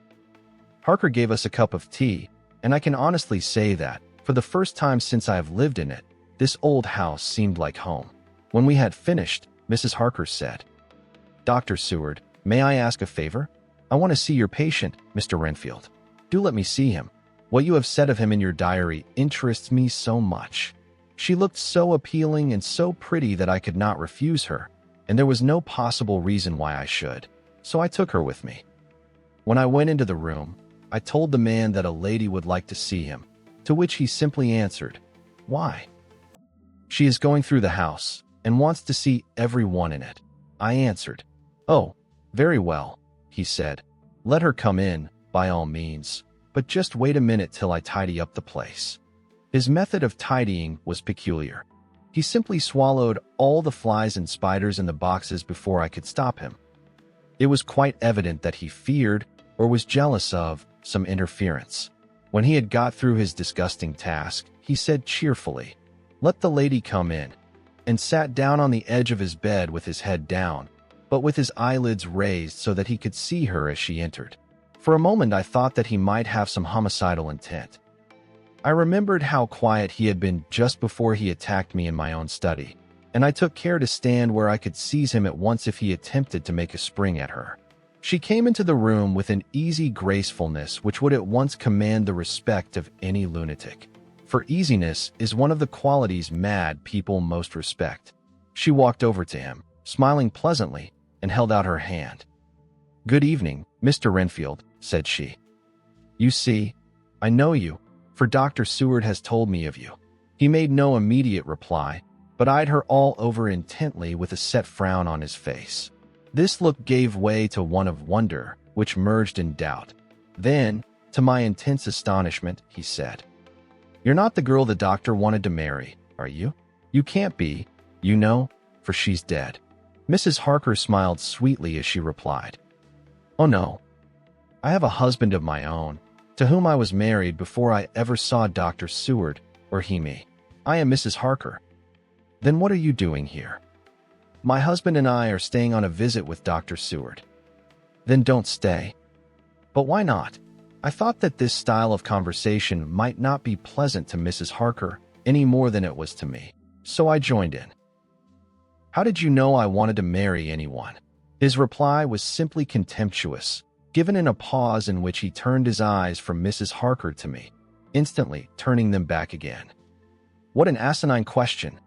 Harker gave us a cup of tea, and I can honestly say that, for the first time since I have lived in it, this old house seemed like home. When we had finished, Mrs. Harker said, "Dr. Seward, may I ask a favor? I want to see your patient, Mr. Renfield. Do let me see him. What you have said of him in your diary interests me so much." She looked so appealing and so pretty that I could not refuse her, and there was no possible reason why I should, so I took her with me. When I went into the room, I told the man that a lady would like to see him, to which he simply answered, "Why?" "She is going through the house, and wants to see every one in it." I answered, "Oh, very well," he said. "Let her come in, by all means, but just wait a minute till I tidy up the place." His method of tidying was peculiar. He simply swallowed all the flies and spiders in the boxes before I could stop him. It was quite evident that he feared, or was jealous of, some interference. When he had got through his disgusting task, he said cheerfully, "Let the lady come in," and sat down on the edge of his bed with his head down, but with his eyelids raised so that he could see her as she entered. For a moment I thought that he might have some homicidal intent. I remembered how quiet he had been just before he attacked me in my own study, and I took care to stand where I could seize him at once if he attempted to make a spring at her. She came into the room with an easy gracefulness which would at once command the respect of any lunatic. For easiness is one of the qualities mad people most respect. She walked over to him, smiling pleasantly, and held out her hand. "Good evening, Mr. Renfield," said she. "You see, I know you, for Dr. Seward has told me of you." He made no immediate reply, but eyed her all over intently with a set frown on his face. This look gave way to one of wonder, which merged in doubt. Then, to my intense astonishment, he said, "You're not the girl the doctor wanted to marry, are you? You can't be, you know, for she's dead." Mrs. Harker smiled sweetly as she replied, "Oh no. I have a husband of my own, to whom I was married before I ever saw Dr. Seward, or he me. I am Mrs. Harker." "Then what are you doing here?" "My husband and I are staying on a visit with Dr. Seward." "Then don't stay." "But why not?" I thought that this style of conversation might not be pleasant to Mrs. Harker any more than it was to me, so I joined in. "How did you know I wanted to marry anyone?" His reply was simply contemptuous, given in a pause in which he turned his eyes from Mrs. Harker to me, instantly turning them back again. "What an asinine question!"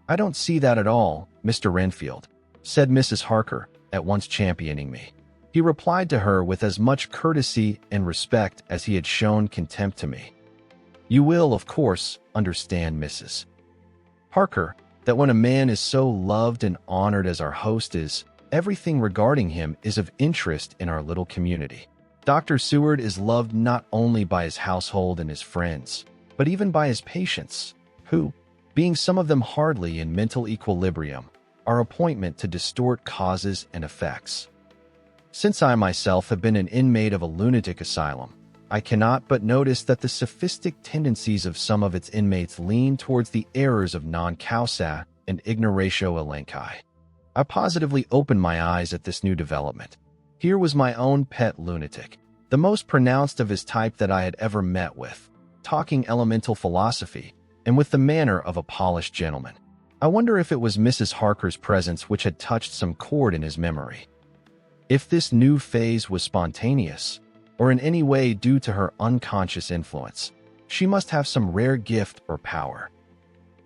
"I don't see that at all, Mr. Renfield," said Mrs. Harker, at once championing me. He replied to her with as much courtesy and respect as he had shown contempt to me. "You will, of course, understand, Mrs. Harker, that when a man is so loved and honored as our host is, everything regarding him is of interest in our little community. Dr. Seward is loved not only by his household and his friends, but even by his patients, who, being some of them hardly in mental equilibrium, are appointment to distort causes and effects. Since I myself have been an inmate of a lunatic asylum, I cannot but notice that the sophistic tendencies of some of its inmates lean towards the errors of non causa and ignoratio elenchi. I positively opened my eyes at this new development. Here was my own pet lunatic, the most pronounced of his type that I had ever met with, talking elemental philosophy, and with the manner of a polished gentleman. I wonder if it was Mrs. Harker's presence which had touched some chord in his memory. If this new phase was spontaneous, or in any way due to her unconscious influence, she must have some rare gift or power.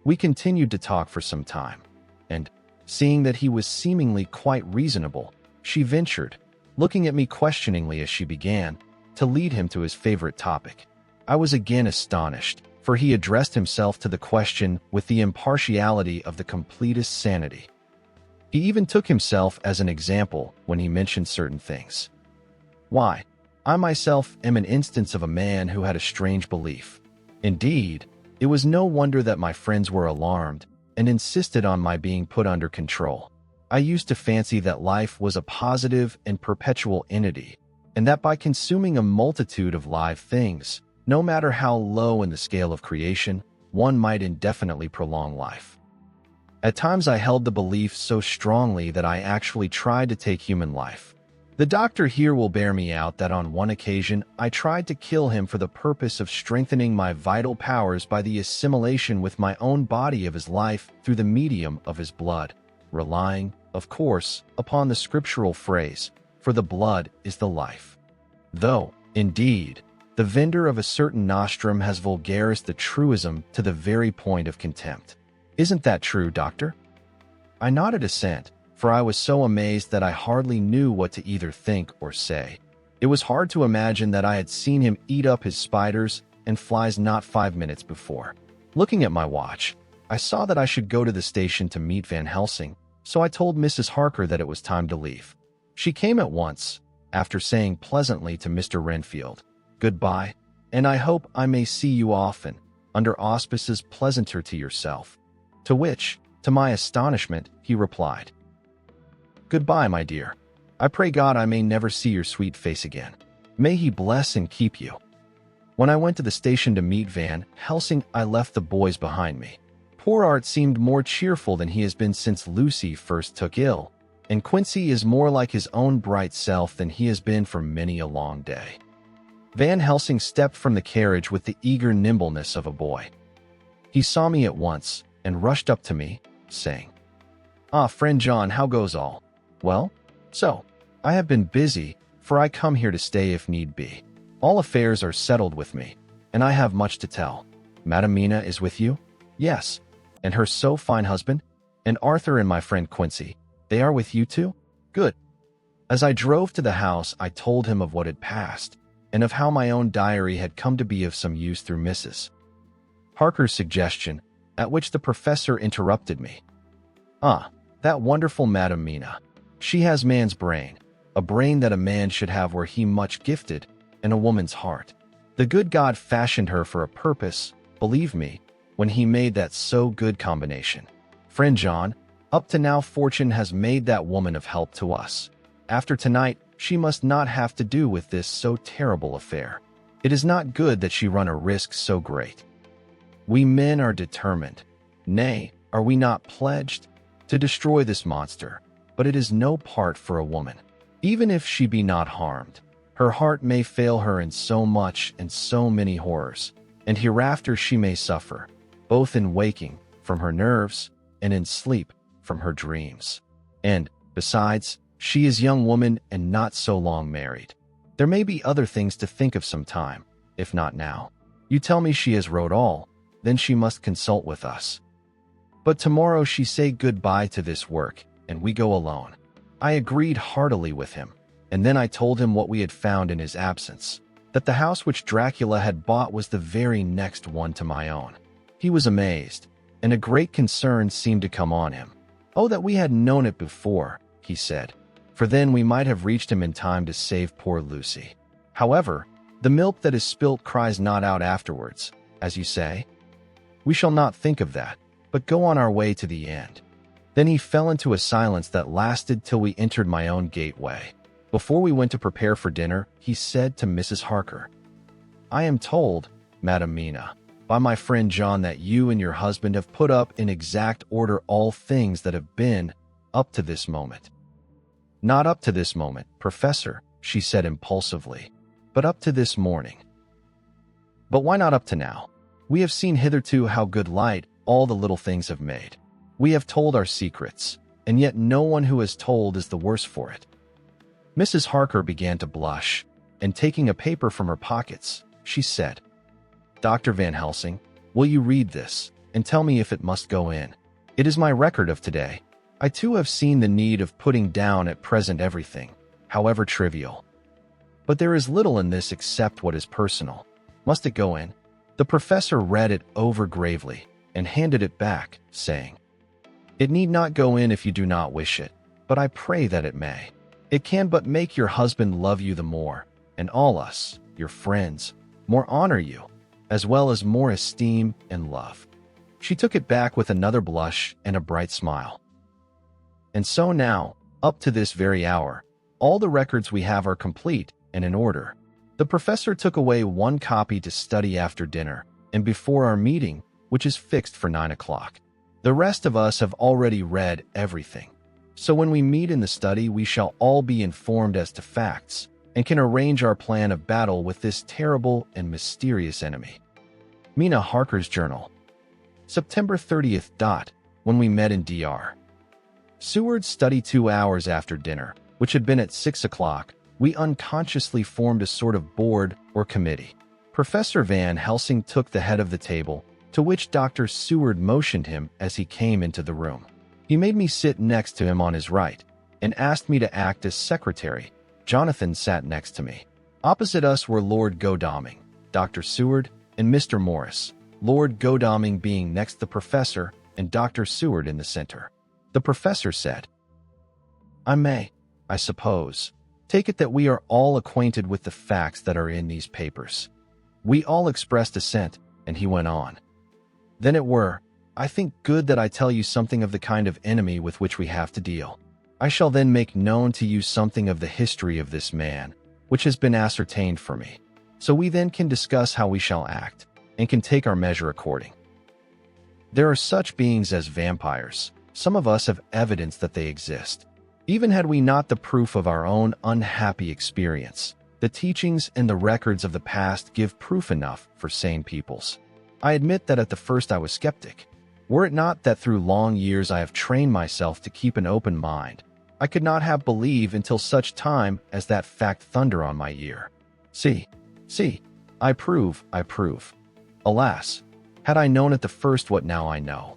We continued to talk for some time, and, seeing that he was seemingly quite reasonable, she ventured, looking at me questioningly as she began, to lead him to his favorite topic. I was again astonished, for he addressed himself to the question with the impartiality of the completest sanity. He even took himself as an example when he mentioned certain things. "Why, I myself am an instance of a man who had a strange belief. Indeed, it was no wonder that my friends were alarmed and insisted on my being put under control. I used to fancy that life was a positive and perpetual entity, and that by consuming a multitude of live things, no matter how low in the scale of creation, one might indefinitely prolong life. At times I held the belief so strongly that I actually tried to take human life. The doctor here will bear me out that on one occasion I tried to kill him for the purpose of strengthening my vital powers by the assimilation with my own body of his life through the medium of his blood, relying, of course, upon the scriptural phrase, "For the blood is the life." Though, indeed, the vendor of a certain nostrum has vulgarised the truism to the very point of contempt. Isn't that true, doctor? I nodded assent, for I was so amazed that I hardly knew what to either think or say. It was hard to imagine that I had seen him eat up his spiders and flies not 5 minutes before. Looking at my watch, I saw that I should go to the station to meet Van Helsing, so I told Mrs. Harker that it was time to leave. She came at once, after saying pleasantly to Mr. Renfield, "Goodbye, and I hope I may see you often, under auspices pleasanter to yourself." To which, to my astonishment, he replied, "Goodbye, my dear. I pray God I may never see your sweet face again. May he bless and keep you." When I went to the station to meet Van Helsing, I left the boys behind me. Poor Art seemed more cheerful than he has been since Lucy first took ill, and Quincy is more like his own bright self than he has been for many a long day. Van Helsing stepped from the carriage with the eager nimbleness of a boy. He saw me at once and rushed up to me, saying, "Ah, friend John, how goes all? Well? So, I have been busy, for I come here to stay if need be. All affairs are settled with me, and I have much to tell. Madam Mina is with you?" "Yes." "And her so fine husband? And Arthur and my friend Quincy, they are with you too? Good." As I drove to the house, I told him of what had passed, and of how my own diary had come to be of some use through Mrs. Harker's suggestion, at which the professor interrupted me. "Ah, that wonderful Madam Mina. She has man's brain, a brain that a man should have were he much gifted, and a woman's heart. The good God fashioned her for a purpose, believe me, when he made that so good combination. Friend John, up to now fortune has made that woman of help to us. After tonight, she must not have to do with this so terrible affair. It is not good that she run a risk so great. We men are determined, nay, are we not pledged, to destroy this monster, but it is no part for a woman. Even if she be not harmed, her heart may fail her in so much and so many horrors, and hereafter she may suffer, both in waking, from her nerves, and in sleep, from her dreams. And, besides, she is young woman and not so long married. There may be other things to think of some time, if not now. You tell me she has wrote all, then she must consult with us. But tomorrow she say goodbye to this work, and we go alone." I agreed heartily with him, and then I told him what we had found in his absence, that the house which Dracula had bought was the very next one to my own. He was amazed, and a great concern seemed to come on him. "Oh, that we had known it before," he said, "for then we might have reached him in time to save poor Lucy. However, the milk that is spilt cries not out afterwards, as you say. We shall not think of that, but go on our way to the end." Then he fell into a silence that lasted till we entered my own gateway. Before we went to prepare for dinner, he said to Mrs. Harker, "I am told, Madam Mina, by my friend John that you and your husband have put up in exact order all things that have been up to this moment." "Not up to this moment, Professor," she said impulsively, "but up to this morning." "But why not up to now? We have seen hitherto how good light all the little things have made. We have told our secrets, and yet no one who has told is the worse for it." Mrs. Harker began to blush, and taking a paper from her pockets, she said, "Dr. Van Helsing, will you read this, and tell me if it must go in? It is my record of today. I too have seen the need of putting down at present everything, however trivial. But there is little in this except what is personal. Must it go in?" The professor read it over gravely, and handed it back, saying, "It need not go in if you do not wish it, but I pray that it may. It can but make your husband love you the more, and all us, your friends, more honor you, as well as more esteem and love." She took it back with another blush and a bright smile. "And so now, up to this very hour, all the records we have are complete and in order. The professor took away one copy to study after dinner, and before our meeting, which is fixed for 9 o'clock. The rest of us have already read everything. So when we meet in the study, we shall all be informed as to facts, and can arrange our plan of battle with this terrible and mysterious enemy." Mina Harker's Journal. September 30th. When we met in Dr. Seward's study 2 hours after dinner, which had been at 6 o'clock, we unconsciously formed a sort of board or committee. Professor Van Helsing took the head of the table, to which Dr. Seward motioned him as he came into the room. He made me sit next to him on his right, and asked me to act as secretary. Jonathan sat next to me. Opposite us were Lord Godalming, Dr. Seward, and Mr. Morris, Lord Godalming being next the professor, and Dr. Seward in the center. The professor said, "I may, I suppose, take it that we are all acquainted with the facts that are in these papers." We all expressed assent, and he went on. "Then it were, I think, good that I tell you something of the kind of enemy with which we have to deal. I shall then make known to you something of the history of this man, which has been ascertained for me. So we then can discuss how we shall act, and can take our measure according. There are such beings as vampires. Some of us have evidence that they exist. Even had we not the proof of our own unhappy experience, The teachings and the records of the past give proof enough for sane peoples. I admit that at the first I was skeptic. Were it not that through long years I have trained myself to keep an open mind, I could not have believed until such time as that fact thunder on my ear. See, I prove. Alas, had I known at the first what now I know.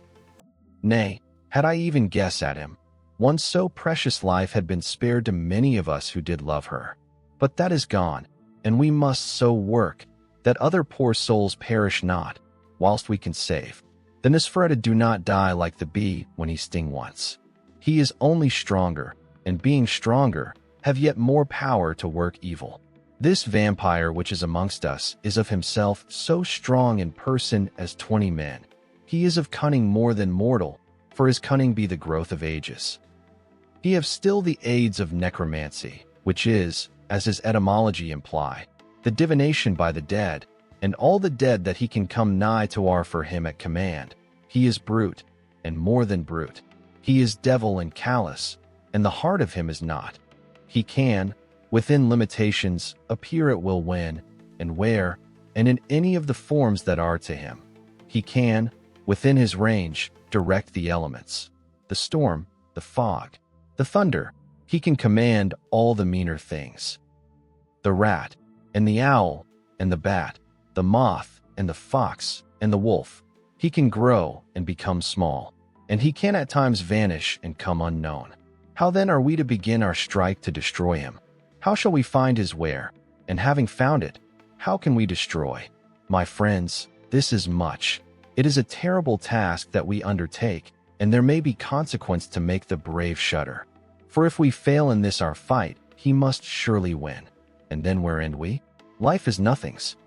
Nay, had I even guessed at him, one so precious life had been spared to many of us who did love her. But that is gone, and we must so work that other poor souls perish not, whilst we can save. The Nosferatu do not die like the bee when he sting once. He is only stronger, and being stronger, have yet more power to work evil. This vampire which is amongst us is of himself so strong in person as 20 men. He is of cunning more than mortal, for his cunning be the growth of ages. He have still the aids of necromancy, which is, as his etymology imply, the divination by the dead, and all the dead that he can come nigh to are for him at command. He is brute, and more than brute. He is devil and callous, and the heart of him is not. He can, within limitations, appear at will when, and where, and in any of the forms that are to him. He can, within his range, direct the elements, the storm, the fog, the thunder. He can command all the meaner things. The rat, and the owl, and the bat, the moth, and the fox, and the wolf. He can grow and become small, and he can at times vanish and come unknown. How then are we to begin our strike to destroy him? How shall we find his where? And having found it, how can we destroy? My friends, this is much. It is a terrible task that we undertake, and there may be consequence to make the brave shudder. For if we fail in this our fight, he must surely win. And then where end we? Life is nothings.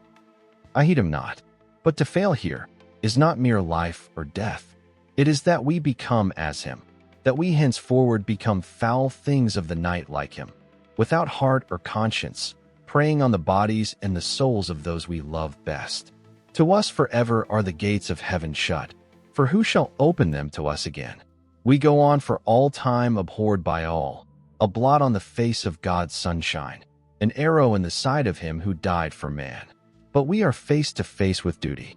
I heed him not. But to fail here is not mere life or death. It is that we become as him, that we henceforward become foul things of the night like him, without heart or conscience, preying on the bodies and the souls of those we love best. To us forever are the gates of heaven shut, for who shall open them to us again? We go on for all time abhorred by all, a blot on the face of God's sunshine, an arrow in the side of him who died for man. But we are face to face with duty.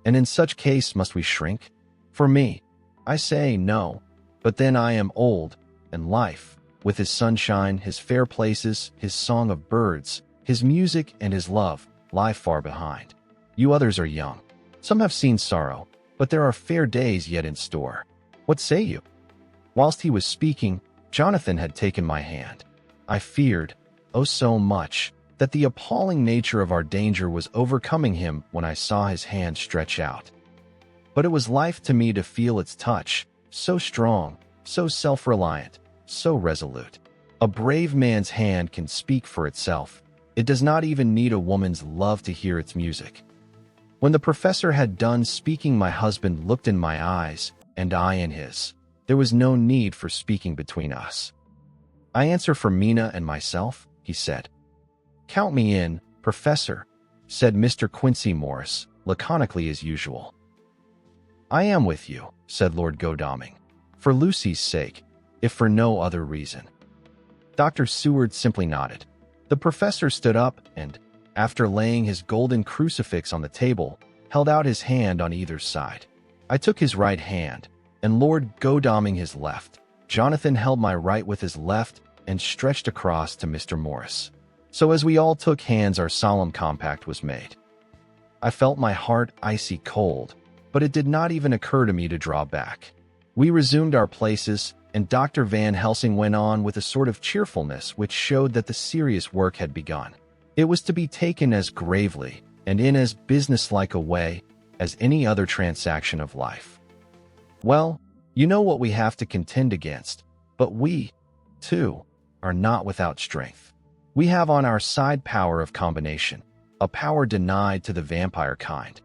And in such case must we shrink? For me, I say no, but then I am old, and life, with his sunshine, his fair places, his song of birds, his music, and his love, lie far behind. You others are young. Some have seen sorrow, but there are fair days yet in store. What say you? Whilst he was speaking, Jonathan had taken my hand. I feared, oh so much, that the appalling nature of our danger was overcoming him when I saw his hand stretch out. But it was life to me to feel its touch, so strong, so self-reliant, so resolute. A brave man's hand can speak for itself. It does not even need a woman's love to hear its music. When the professor had done speaking, my husband looked in my eyes, and I in his. There was no need for speaking between us. I answer for Mina and myself, he said. Count me in, Professor, said Mr. Quincy Morris, laconically as usual. I am with you, said Lord Godalming, for Lucy's sake, if for no other reason. Dr. Seward simply nodded. The professor stood up and, after laying his golden crucifix on the table, held out his hand on either side. I took his right hand, and Lord Godalming his left. Jonathan held my right with his left and stretched across to Mr. Morris. So as we all took hands, our solemn compact was made. I felt my heart icy cold, but it did not even occur to me to draw back. We resumed our places, and Dr. Van Helsing went on with a sort of cheerfulness which showed that the serious work had begun. It was to be taken as gravely and in as businesslike a way as any other transaction of life. Well, you know what we have to contend against, but we, too, are not without strength. We have on our side power of combination, a power denied to the vampire kind.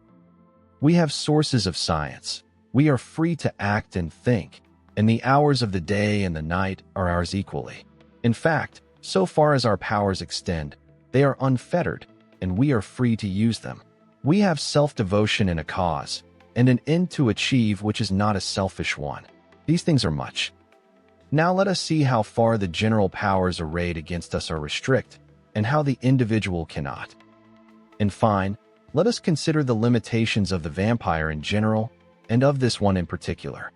We have sources of science. We are free to act and think, and the hours of the day and the night are ours equally. In fact, so far as our powers extend, they are unfettered, and we are free to use them. We have self-devotion in a cause, and an end to achieve which is not a selfish one. These things are much. Now let us see how far the general powers arrayed against us are restricted, and how the individual cannot. And fine, let us consider the limitations of the vampire in general and of this one in particular.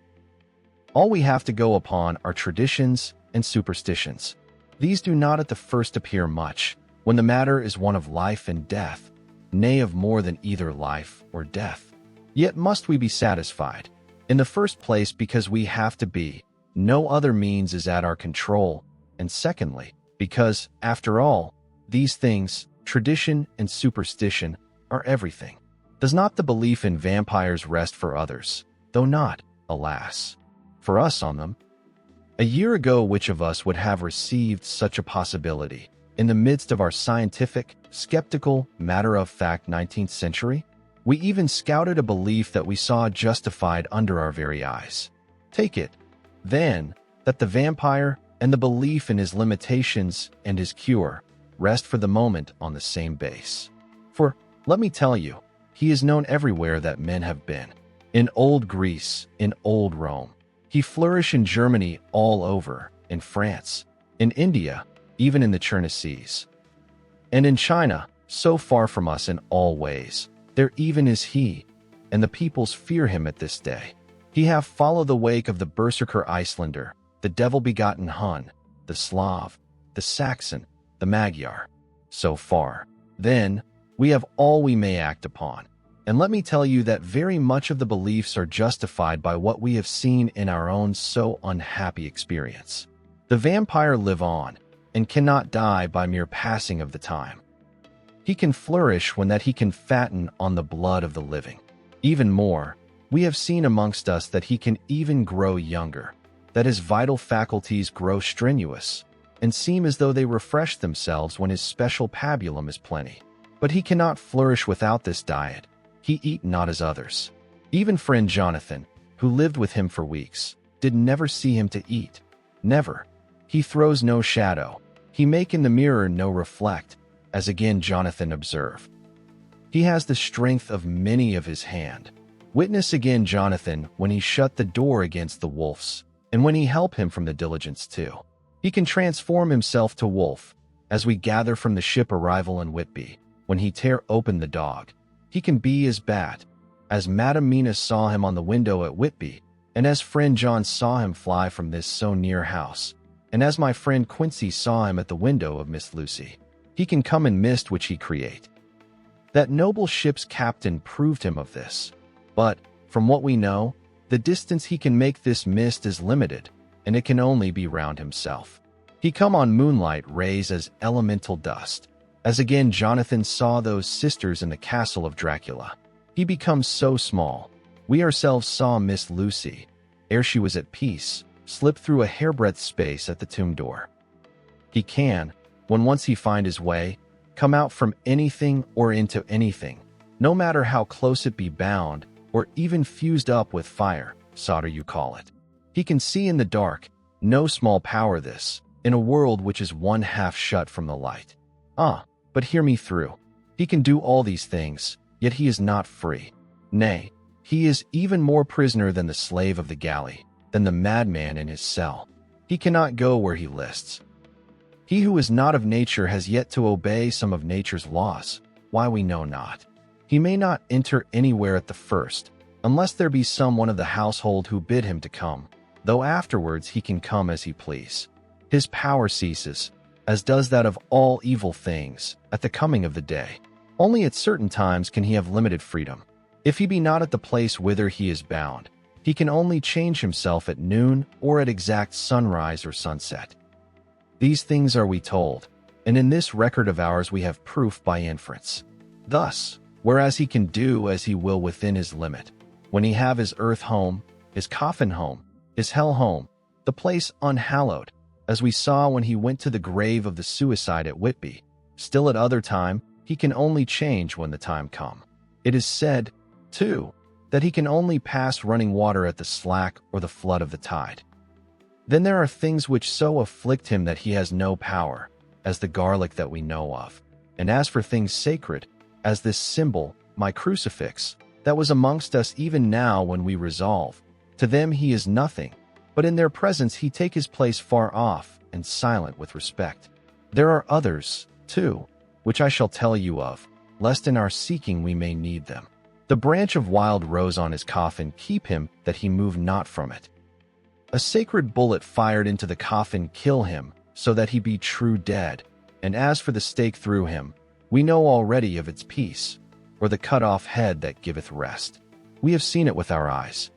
All we have to go upon are traditions and superstitions. These do not at the first appear much, when the matter is one of life and death, nay, of more than either life or death. Yet must we be satisfied, in the first place because we have to be, no other means is at our control, and secondly, because, after all, these things, tradition and superstition, are everything. Does not the belief in vampires rest for others, though not, alas, for us on them? A year ago, which of us would have received such a possibility in the midst of our scientific, skeptical, matter-of-fact 19th century? We even scouted a belief that we saw justified under our very eyes. Take it, then, that the vampire and the belief in his limitations and his cure rest for the moment on the same base. For, let me tell you, he is known everywhere that men have been. In old Greece, in old Rome. He flourished in Germany all over, in France, in India, even in the Chernassees. And in China, so far from us in all ways, there even is he, and the peoples fear him at this day. He hath followed the wake of the Berserker Icelander, the devil-begotten Hun, the Slav, the Saxon, the Magyar. So far, then, we have all we may act upon. And let me tell you that very much of the beliefs are justified by what we have seen in our own so unhappy experience. The vampire live on, and cannot die by mere passing of the time. He can flourish when that he can fatten on the blood of the living. Even more, we have seen amongst us that he can even grow younger, that his vital faculties grow strenuous, and seem as though they refresh themselves when his special pabulum is plenty. But he cannot flourish without this diet. He eat not as others. Even friend Jonathan, who lived with him for weeks, did never see him to eat. Never. He throws no shadow. He make in the mirror no reflect, as again Jonathan observed. He has the strength of many of his hand. Witness again Jonathan when he shut the door against the wolves, and when he help him from the diligence too. He can transform himself to wolf, as we gather from the ship arrival in Whitby, when he tear open the dog. He can be as bat, as Madam Mina saw him on the window at Whitby, and as friend John saw him fly from this so near house, and as my friend Quincy saw him at the window of Miss Lucy. He can come in mist which he create. That noble ship's captain proved him of this. But, from what we know, the distance he can make this mist is limited, and it can only be round himself. He come on moonlight rays as elemental dust. As again Jonathan saw those sisters in the castle of Dracula. He becomes so small. We ourselves saw Miss Lucy, ere she was at peace, slip through a hairbreadth space at the tomb door. He can, when once he find his way, come out from anything or into anything, no matter how close it be bound, or even fused up with fire, solder you call it. He can see in the dark, no small power this, in a world which is one half shut from the light. But hear me through. He can do all these things, yet he is not free. Nay, he is even more prisoner than the slave of the galley, than the madman in his cell. He cannot go where he lists. He who is not of nature has yet to obey some of nature's laws, why we know not. He may not enter anywhere at the first, unless there be some one of the household who bid him to come, though afterwards he can come as he please. His power ceases, as does that of all evil things, at the coming of the day. Only at certain times can he have limited freedom. If he be not at the place whither he is bound, he can only change himself at noon or at exact sunrise or sunset. These things are we told, and in this record of ours we have proof by inference. Thus, whereas he can do as he will within his limit, when he have his earth home, his coffin home, his hell home, the place unhallowed, as we saw when he went to the grave of the suicide at Whitby, still at other time, he can only change when the time come. It is said, too, that he can only pass running water at the slack or the flood of the tide. Then there are things which so afflict him that he has no power, as the garlic that we know of. And as for things sacred, as this symbol, my crucifix, that was amongst us even now when we resolve, to them he is nothing, but in their presence he take his place far off and silent with respect. There are others, too, which I shall tell you of, lest in our seeking we may need them. The branch of wild rose on his coffin keep him that he move not from it. A sacred bullet fired into the coffin kill him, so that he be true dead. And as for the stake through him, we know already of its peace, or the cut-off head that giveth rest. We have seen it with our eyes.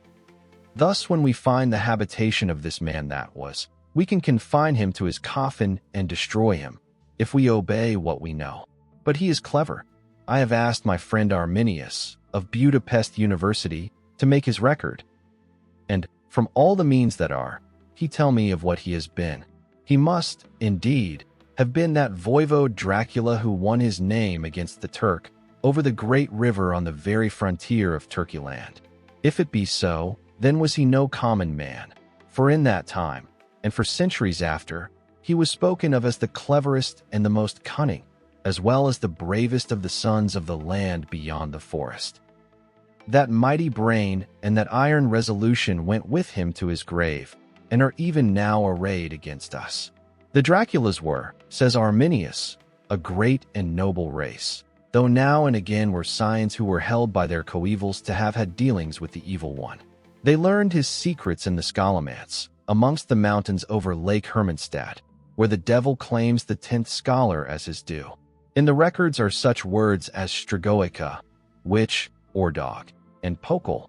Thus when we find the habitation of this man that was, we can confine him to his coffin and destroy him, if we obey what we know. But he is clever. I have asked my friend Arminius, of Budapest University, to make his record. And, from all the means that are, he tell me of what he has been. He must, indeed, have been that voivode Dracula who won his name against the Turk over the great river on the very frontier of Turkeyland. If it be so, then was he no common man, for in that time, and for centuries after, he was spoken of as the cleverest and the most cunning, as well as the bravest of the sons of the land beyond the forest. That mighty brain and that iron resolution went with him to his grave, and are even now arrayed against us. The Draculas were, says Arminius, a great and noble race, though now and again were signs who were held by their coevals to have had dealings with the evil one. They learned his secrets in the Scholomance, amongst the mountains over Lake Hermannstadt, where the devil claims the 10th scholar as his due. In the records are such words as Stragoica, witch or dog, and Pokel,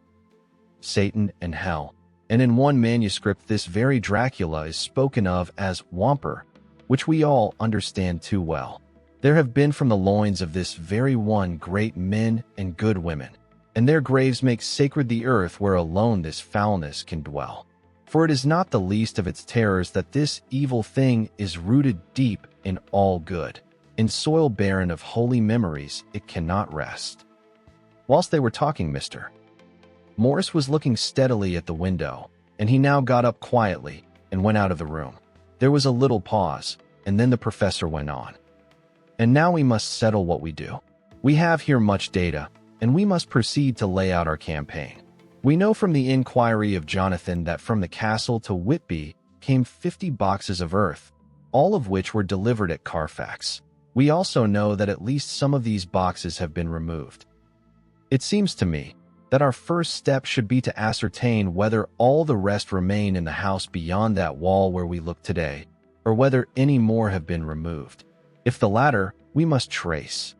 Satan and hell, and in one manuscript this very Dracula is spoken of as Wamper, which we all understand too well. There have been from the loins of this very one great men and good women, and their graves make sacred the earth where alone this foulness can dwell. For it is not the least of its terrors that this evil thing is rooted deep in all good. In soil barren of holy memories it cannot rest. Whilst they were talking, Mr. Morris was looking steadily at the window, and he now got up quietly and went out of the room. There was a little pause, and then the professor went on. And now we must settle what we do. We have here much data, and we must proceed to lay out our campaign. We know from the inquiry of Jonathan that from the castle to Whitby came 50 boxes of earth, all of which were delivered at Carfax. We also know that at least some of these boxes have been removed. It seems to me that our first step should be to ascertain whether all the rest remain in the house beyond that wall where we look today, or whether any more have been removed. If the latter, we must trace.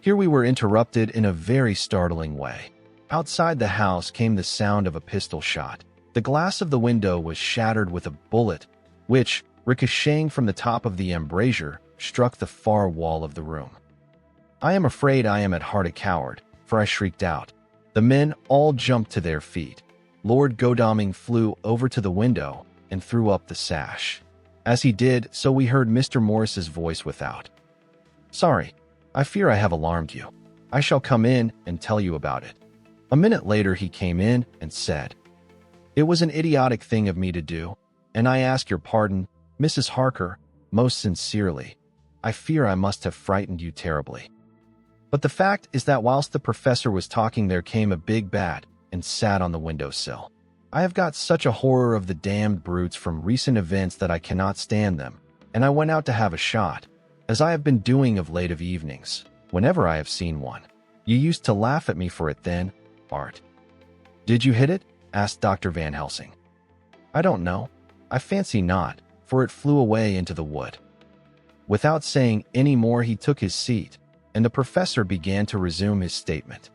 Here we were interrupted in a very startling way. Outside the house came the sound of a pistol shot. The glass of the window was shattered with a bullet, which, ricocheting from the top of the embrasure, struck the far wall of the room. I am afraid I am at heart a coward, for I shrieked out. The men all jumped to their feet. Lord Godalming flew over to the window and threw up the sash. As he did so, we heard Mr. Morris's voice without. "Sorry, I fear I have alarmed you. I shall come in and tell you about it." A minute later he came in and said, "It was an idiotic thing of me to do, and I ask your pardon, Mrs. Harker, most sincerely. I fear I must have frightened you terribly." But the fact is that whilst the professor was talking there came a big bat and sat on the windowsill. I have got such a horror of the damned brutes from recent events that I cannot stand them, and I went out to have a shot, as I have been doing of late of evenings, whenever I have seen one. You used to laugh at me for it then, Art. "Did you hit it?" asked Dr. Van Helsing. "I don't know. I fancy not, for it flew away into the wood." Without saying any more he took his seat, and the professor began to resume his statement.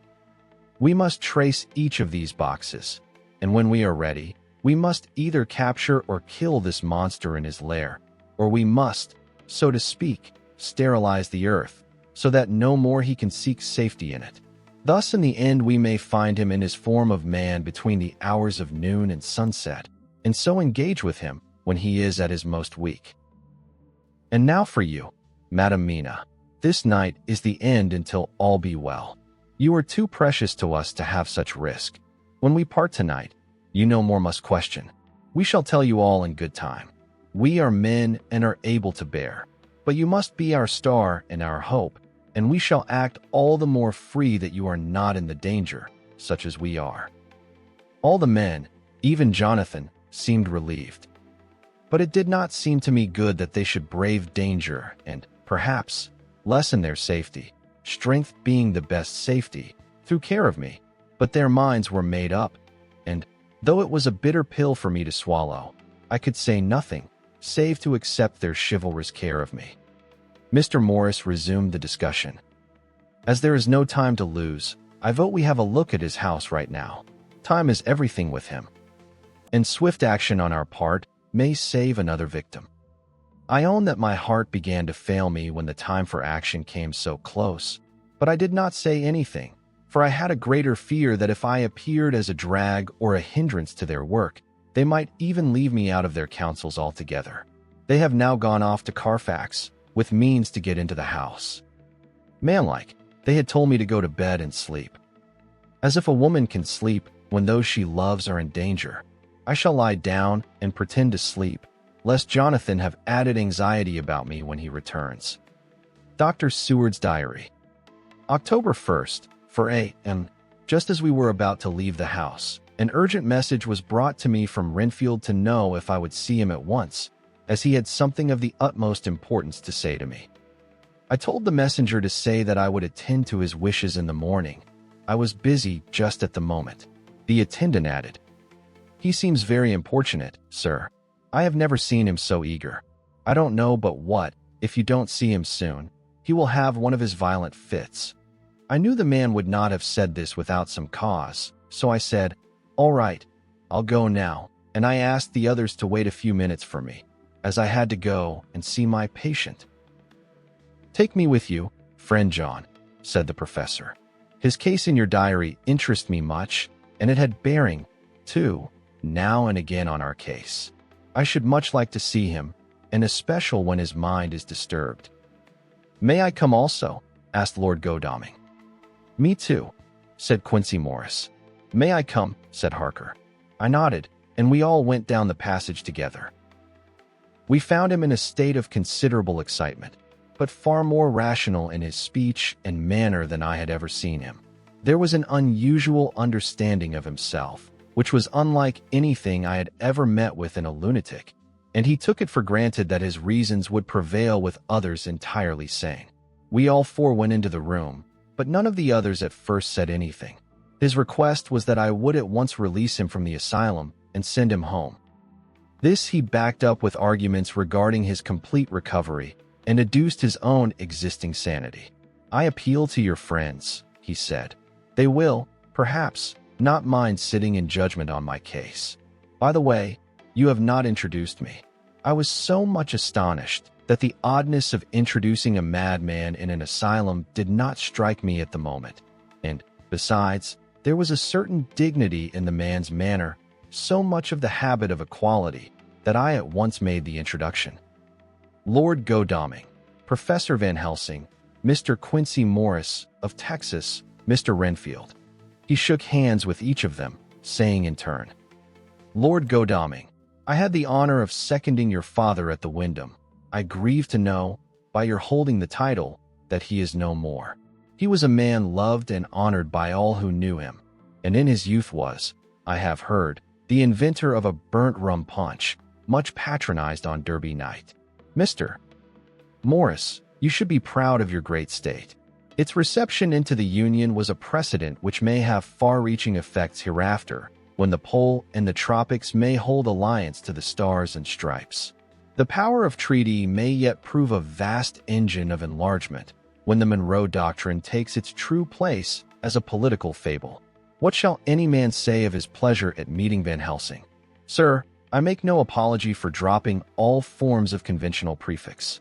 "We must trace each of these boxes, and when we are ready, we must either capture or kill this monster in his lair, or we must, so to speak, sterilize the earth, so that no more he can seek safety in it. Thus in the end we may find him in his form of man between the hours of noon and sunset, and so engage with him when he is at his most weak. And now for you, Madam Mina. This night is the end until all be well. You are too precious to us to have such risk. When we part tonight, you no more must question. We shall tell you all in good time. We are men and are able to bear. But you must be our star and our hope, and we shall act all the more free that you are not in the danger, such as we are." All the men, even Jonathan, seemed relieved. But it did not seem to me good that they should brave danger and, perhaps, lessen their safety, strength being the best safety, through care of me. But their minds were made up, and, though it was a bitter pill for me to swallow, I could say nothing, save to accept their chivalrous care of me. Mr. Morris resumed the discussion. As there is no time to lose, I vote we have a look at his house right now. Time is everything with him. And swift action on our part may save another victim. I own that my heart began to fail me when the time for action came so close, but I did not say anything, for I had a greater fear that if I appeared as a drag or a hindrance to their work, they might even leave me out of their counsels altogether. They have now gone off to Carfax, with means to get into the house. Manlike, they had told me to go to bed and sleep. As if a woman can sleep when those she loves are in danger, I shall lie down and pretend to sleep, lest Jonathan have added anxiety about me when he returns. Dr. Seward's Diary. October 1st, for a.m., just as we were about to leave the house, an urgent message was brought to me from Renfield to know if I would see him at once, as he had something of the utmost importance to say to me. I told the messenger to say that I would attend to his wishes in the morning. I was busy just at the moment. The attendant added, "He seems very importunate, sir. I have never seen him so eager. I don't know but what, if you don't see him soon, he will have one of his violent fits." I knew the man would not have said this without some cause, so I said, "All right, I'll go now," and I asked the others to wait a few minutes for me, as I had to go and see my patient. "Take me with you, friend John," said the professor. "His case in your diary interests me much, and it had bearing, too, now and again on our case. I should much like to see him, and especially when his mind is disturbed." "May I come also?" asked Lord Godalming. "Me too," said Quincy Morris. "May I come?" said Harker. I nodded, and we all went down the passage together. We found him in a state of considerable excitement, but far more rational in his speech and manner than I had ever seen him. There was an unusual understanding of himself, which was unlike anything I had ever met with in a lunatic, and he took it for granted that his reasons would prevail with others entirely sane. We all four went into the room, but none of the others at first said anything. His request was that I would at once release him from the asylum and send him home. This he backed up with arguments regarding his complete recovery and adduced his own existing sanity. "I appeal to your friends," he said. "They will, perhaps, not mind sitting in judgment on my case. By the way, you have not introduced me." I was so much astonished that the oddness of introducing a madman in an asylum did not strike me at the moment, and, besides, there was a certain dignity in the man's manner, so much of the habit of equality, that I at once made the introduction. Lord Godalming, Professor Van Helsing, Mr. Quincy Morris, of Texas, Mr. Renfield. He shook hands with each of them, saying in turn, "Lord Godalming, I had the honor of seconding your father at the Wyndham. I grieve to know, by your holding the title, that he is no more. He was a man loved and honored by all who knew him, and in his youth was, I have heard, the inventor of a burnt rum punch, much patronized on Derby night. Mr. Morris, you should be proud of your great state. Its reception into the Union was a precedent which may have far-reaching effects hereafter, when the pole and the tropics may hold alliance to the stars and stripes. The power of treaty may yet prove a vast engine of enlargement, when the Monroe Doctrine takes its true place as a political fable. What shall any man say of his pleasure at meeting Van Helsing? Sir, I make no apology for dropping all forms of conventional prefix.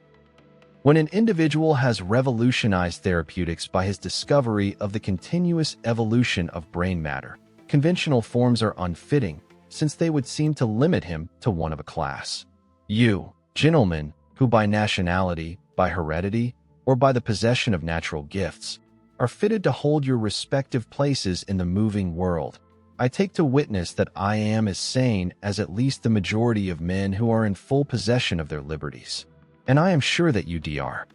When an individual has revolutionized therapeutics by his discovery of the continuous evolution of brain matter, conventional forms are unfitting, since they would seem to limit him to one of a class. You, gentlemen, who by nationality, by heredity, or by the possession of natural gifts, are fitted to hold your respective places in the moving world, I take to witness that I am as sane as at least the majority of men who are in full possession of their liberties. And I am sure that you, Dr.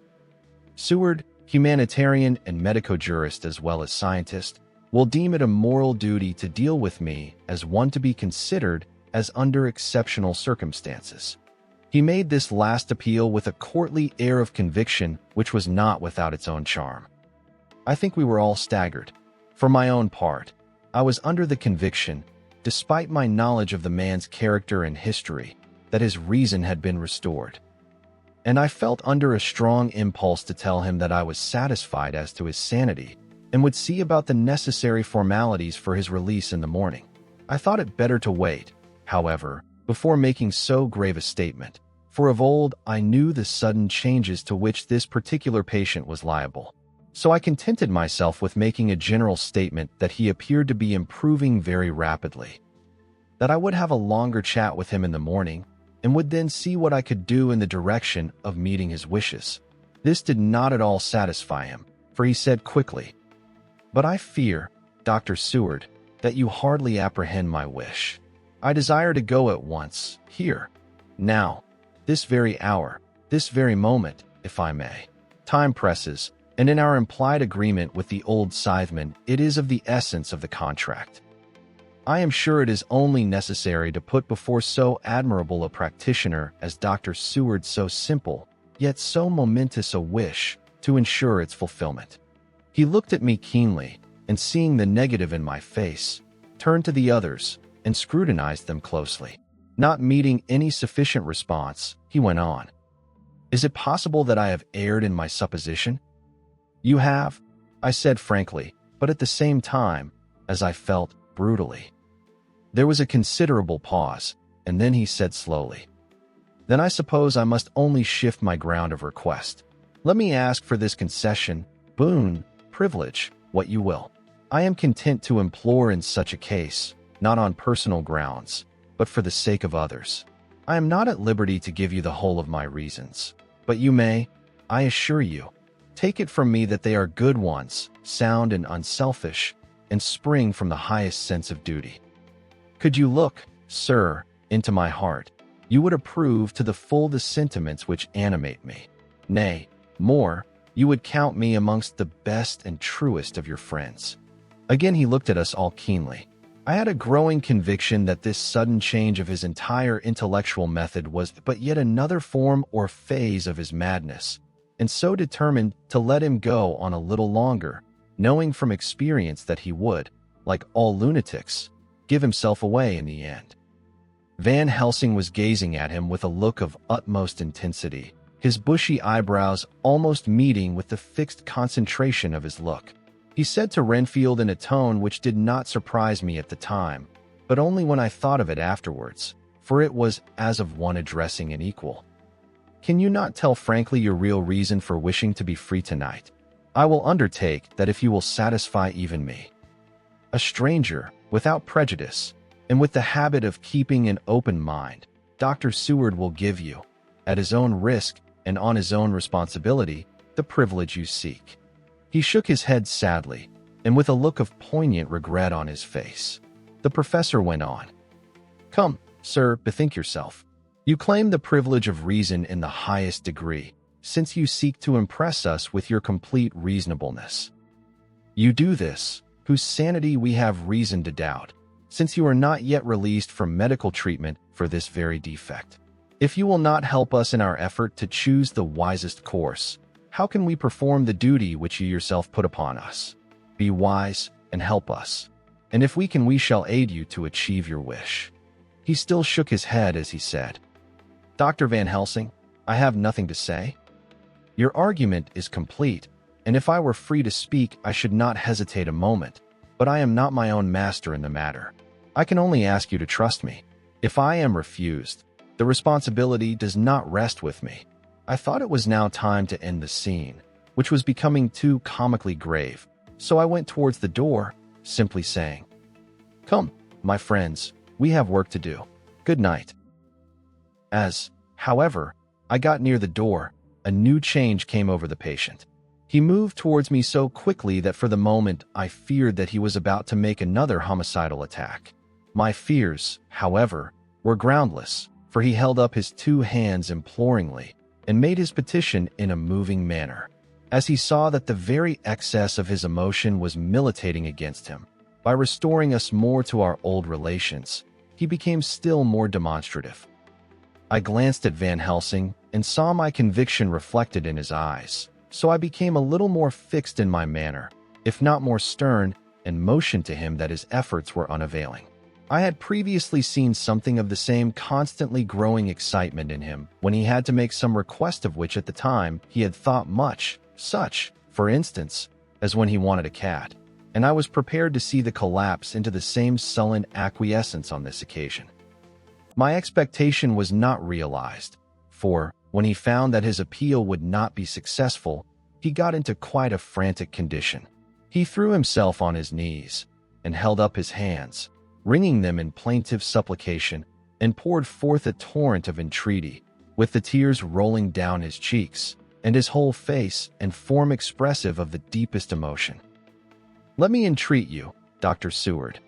Seward, humanitarian and medico-jurist as well as scientist, will deem it a moral duty to deal with me as one to be considered as under exceptional circumstances. He He made this last appeal with a courtly air of conviction which was not without its own charm. I think we were all staggered. For my own part, I was under the conviction, despite my knowledge of the man's character and history, that his reason had been restored. And I felt under a strong impulse to tell him that I was satisfied as to his sanity and would see about the necessary formalities for his release in the morning. I thought it better to wait, however, before making so grave a statement, for of old I knew the sudden changes to which this particular patient was liable. So I contented myself with making a general statement that he appeared to be improving very rapidly, that I would have a longer chat with him in the morning, and would then see what I could do in the direction of meeting his wishes. This did not at all satisfy him, for he said quickly, "But I fear, Dr. Seward, that you hardly apprehend my wish. I desire to go at once, here, now, this very hour, this very moment, if I may. Time presses, and in our implied agreement with the old scytheman, it is of the essence of the contract. I am sure it is only necessary to put before so admirable a practitioner as Dr. Seward so simple, yet so momentous a wish, to ensure its fulfillment." He looked at me keenly, and seeing the negative in my face, turned to the others and scrutinized them closely. Not meeting any sufficient response, he went on, "Is it possible that I have erred in my supposition?" "You have," I said frankly, but at the same time, as I felt, brutally. There was a considerable pause, and then he said slowly, "Then I suppose I must only shift my ground of request. Let me ask for this concession, boon, privilege, what you will. I am content to implore in such a case, not on personal grounds, but for the sake of others. I am not at liberty to give you the whole of my reasons, but you may, I assure you, take it from me that they are good ones, sound and unselfish, and spring from the highest sense of duty. Could you look, sir, into my heart, you would approve to the full the sentiments which animate me. Nay, more, you would count me amongst the best and truest of your friends." Again he looked at us all keenly. I had a growing conviction that this sudden change of his entire intellectual method was but yet another form or phase of his madness, and so determined to let him go on a little longer, knowing from experience that he would, like all lunatics, give himself away in the end. Van Helsing was gazing at him with a look of utmost intensity, his bushy eyebrows almost meeting with the fixed concentration of his look. He said to Renfield in a tone which did not surprise me at the time, but only when I thought of it afterwards, for it was as of one addressing an equal, "Can you not tell frankly your real reason for wishing to be free tonight? I will undertake that if you will satisfy even me, a stranger, without prejudice, and with the habit of keeping an open mind, Dr. Seward will give you, at his own risk and on his own responsibility, the privilege you seek." He shook his head sadly, and with a look of poignant regret on his face. The professor went on, "Come, sir, bethink yourself. You claim the privilege of reason in the highest degree, since you seek to impress us with your complete reasonableness. You do this, whose sanity we have reason to doubt, since you are not yet released from medical treatment for this very defect. If you will not help us in our effort to choose the wisest course, how can we perform the duty which you yourself put upon us? Be wise and help us, and if we can, we shall aid you to achieve your wish." He still shook his head as he said, "Dr. Van Helsing, I have nothing to say. Your argument is complete, and if I were free to speak, I should not hesitate a moment, but I am not my own master in the matter. I can only ask you to trust me. If I am refused, the responsibility does not rest with me." I thought it was now time to end the scene, which was becoming too comically grave, so I went towards the door, simply saying, "Come, my friends, we have work to do. Good night." As, however, I got near the door, a new change came over the patient. He moved towards me so quickly that for the moment I feared that he was about to make another homicidal attack. My fears, however, were groundless, for he held up his two hands imploringly, and made his petition in a moving manner. As he saw that the very excess of his emotion was militating against him, by restoring us more to our old relations, he became still more demonstrative. I glanced at Van Helsing and saw my conviction reflected in his eyes, so I became a little more fixed in my manner, if not more stern, and motioned to him that his efforts were unavailing. I had previously seen something of the same constantly growing excitement in him when he had to make some request of which at the time he had thought much, such, for instance, as when he wanted a cat, and I was prepared to see the collapse into the same sullen acquiescence on this occasion. My expectation was not realized, for, when he found that his appeal would not be successful, he got into quite a frantic condition. He threw himself on his knees and held up his hands, wringing them in plaintive supplication, and poured forth a torrent of entreaty, with the tears rolling down his cheeks, and his whole face and form expressive of the deepest emotion. "Let me entreat you, Dr. Seward.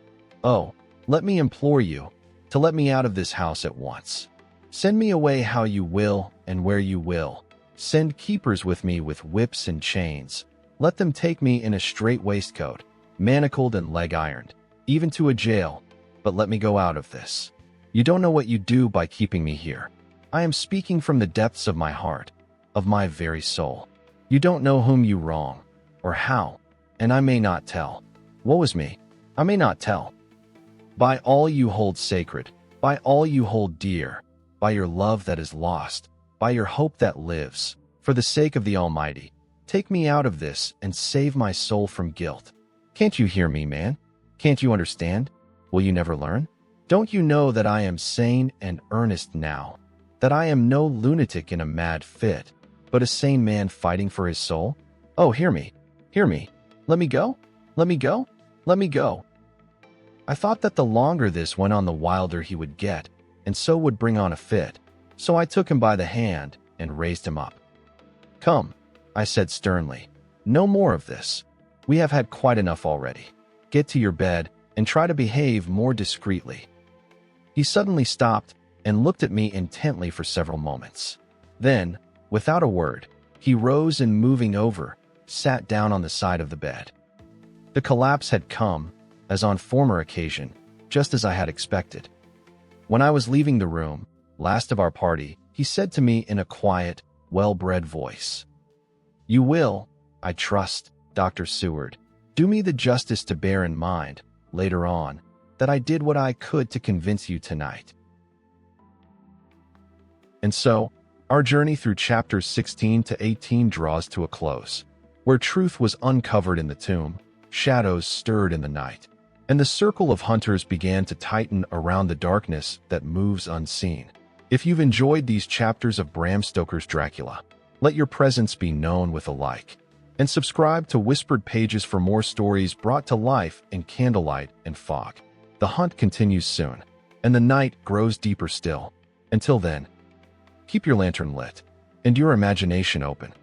Oh, let me implore you, to let me out of this house at once. Send me away how you will and where you will. Send keepers with me with whips and chains. Let them take me in a strait waistcoat, manacled and leg-ironed, even to a jail, but let me go out of this. You don't know what you do by keeping me here. I am speaking from the depths of my heart, of my very soul. You don't know whom you wrong, or how, and I may not tell. Woe is me, I may not tell. By all you hold sacred, by all you hold dear, by your love that is lost, by your hope that lives, for the sake of the Almighty, take me out of this and save my soul from guilt. Can't you hear me, man? Can't you understand? Will you never learn? Don't you know that I am sane and earnest now, that I am no lunatic in a mad fit, but a sane man fighting for his soul? Oh, hear me, hear me. Let me go, let me go, let me go." I thought that the longer this went on, the wilder he would get, and so would bring on a fit, so I took him by the hand and raised him up. "Come," I said sternly, "no more of this. We have had quite enough already. Get to your bed and try to behave more discreetly." He suddenly stopped and looked at me intently for several moments. Then, without a word, he rose and, moving over, sat down on the side of the bed. The collapse had come, as on former occasion, just as I had expected. When I was leaving the room, last of our party, he said to me in a quiet, well-bred voice, "You will, I trust, Dr. Seward, do me the justice to bear in mind, later on, that I did what I could to convince you tonight." And so, our journey through chapters 16 to 18 draws to a close, where truth was uncovered in the tomb, shadows stirred in the night, and the circle of hunters began to tighten around the darkness that moves unseen. If you've enjoyed these chapters of Bram Stoker's Dracula, let your presence be known with a like, and subscribe to Whispered Pages for more stories brought to life in candlelight and fog. The hunt continues soon, and the night grows deeper still. Until then, keep your lantern lit and your imagination open.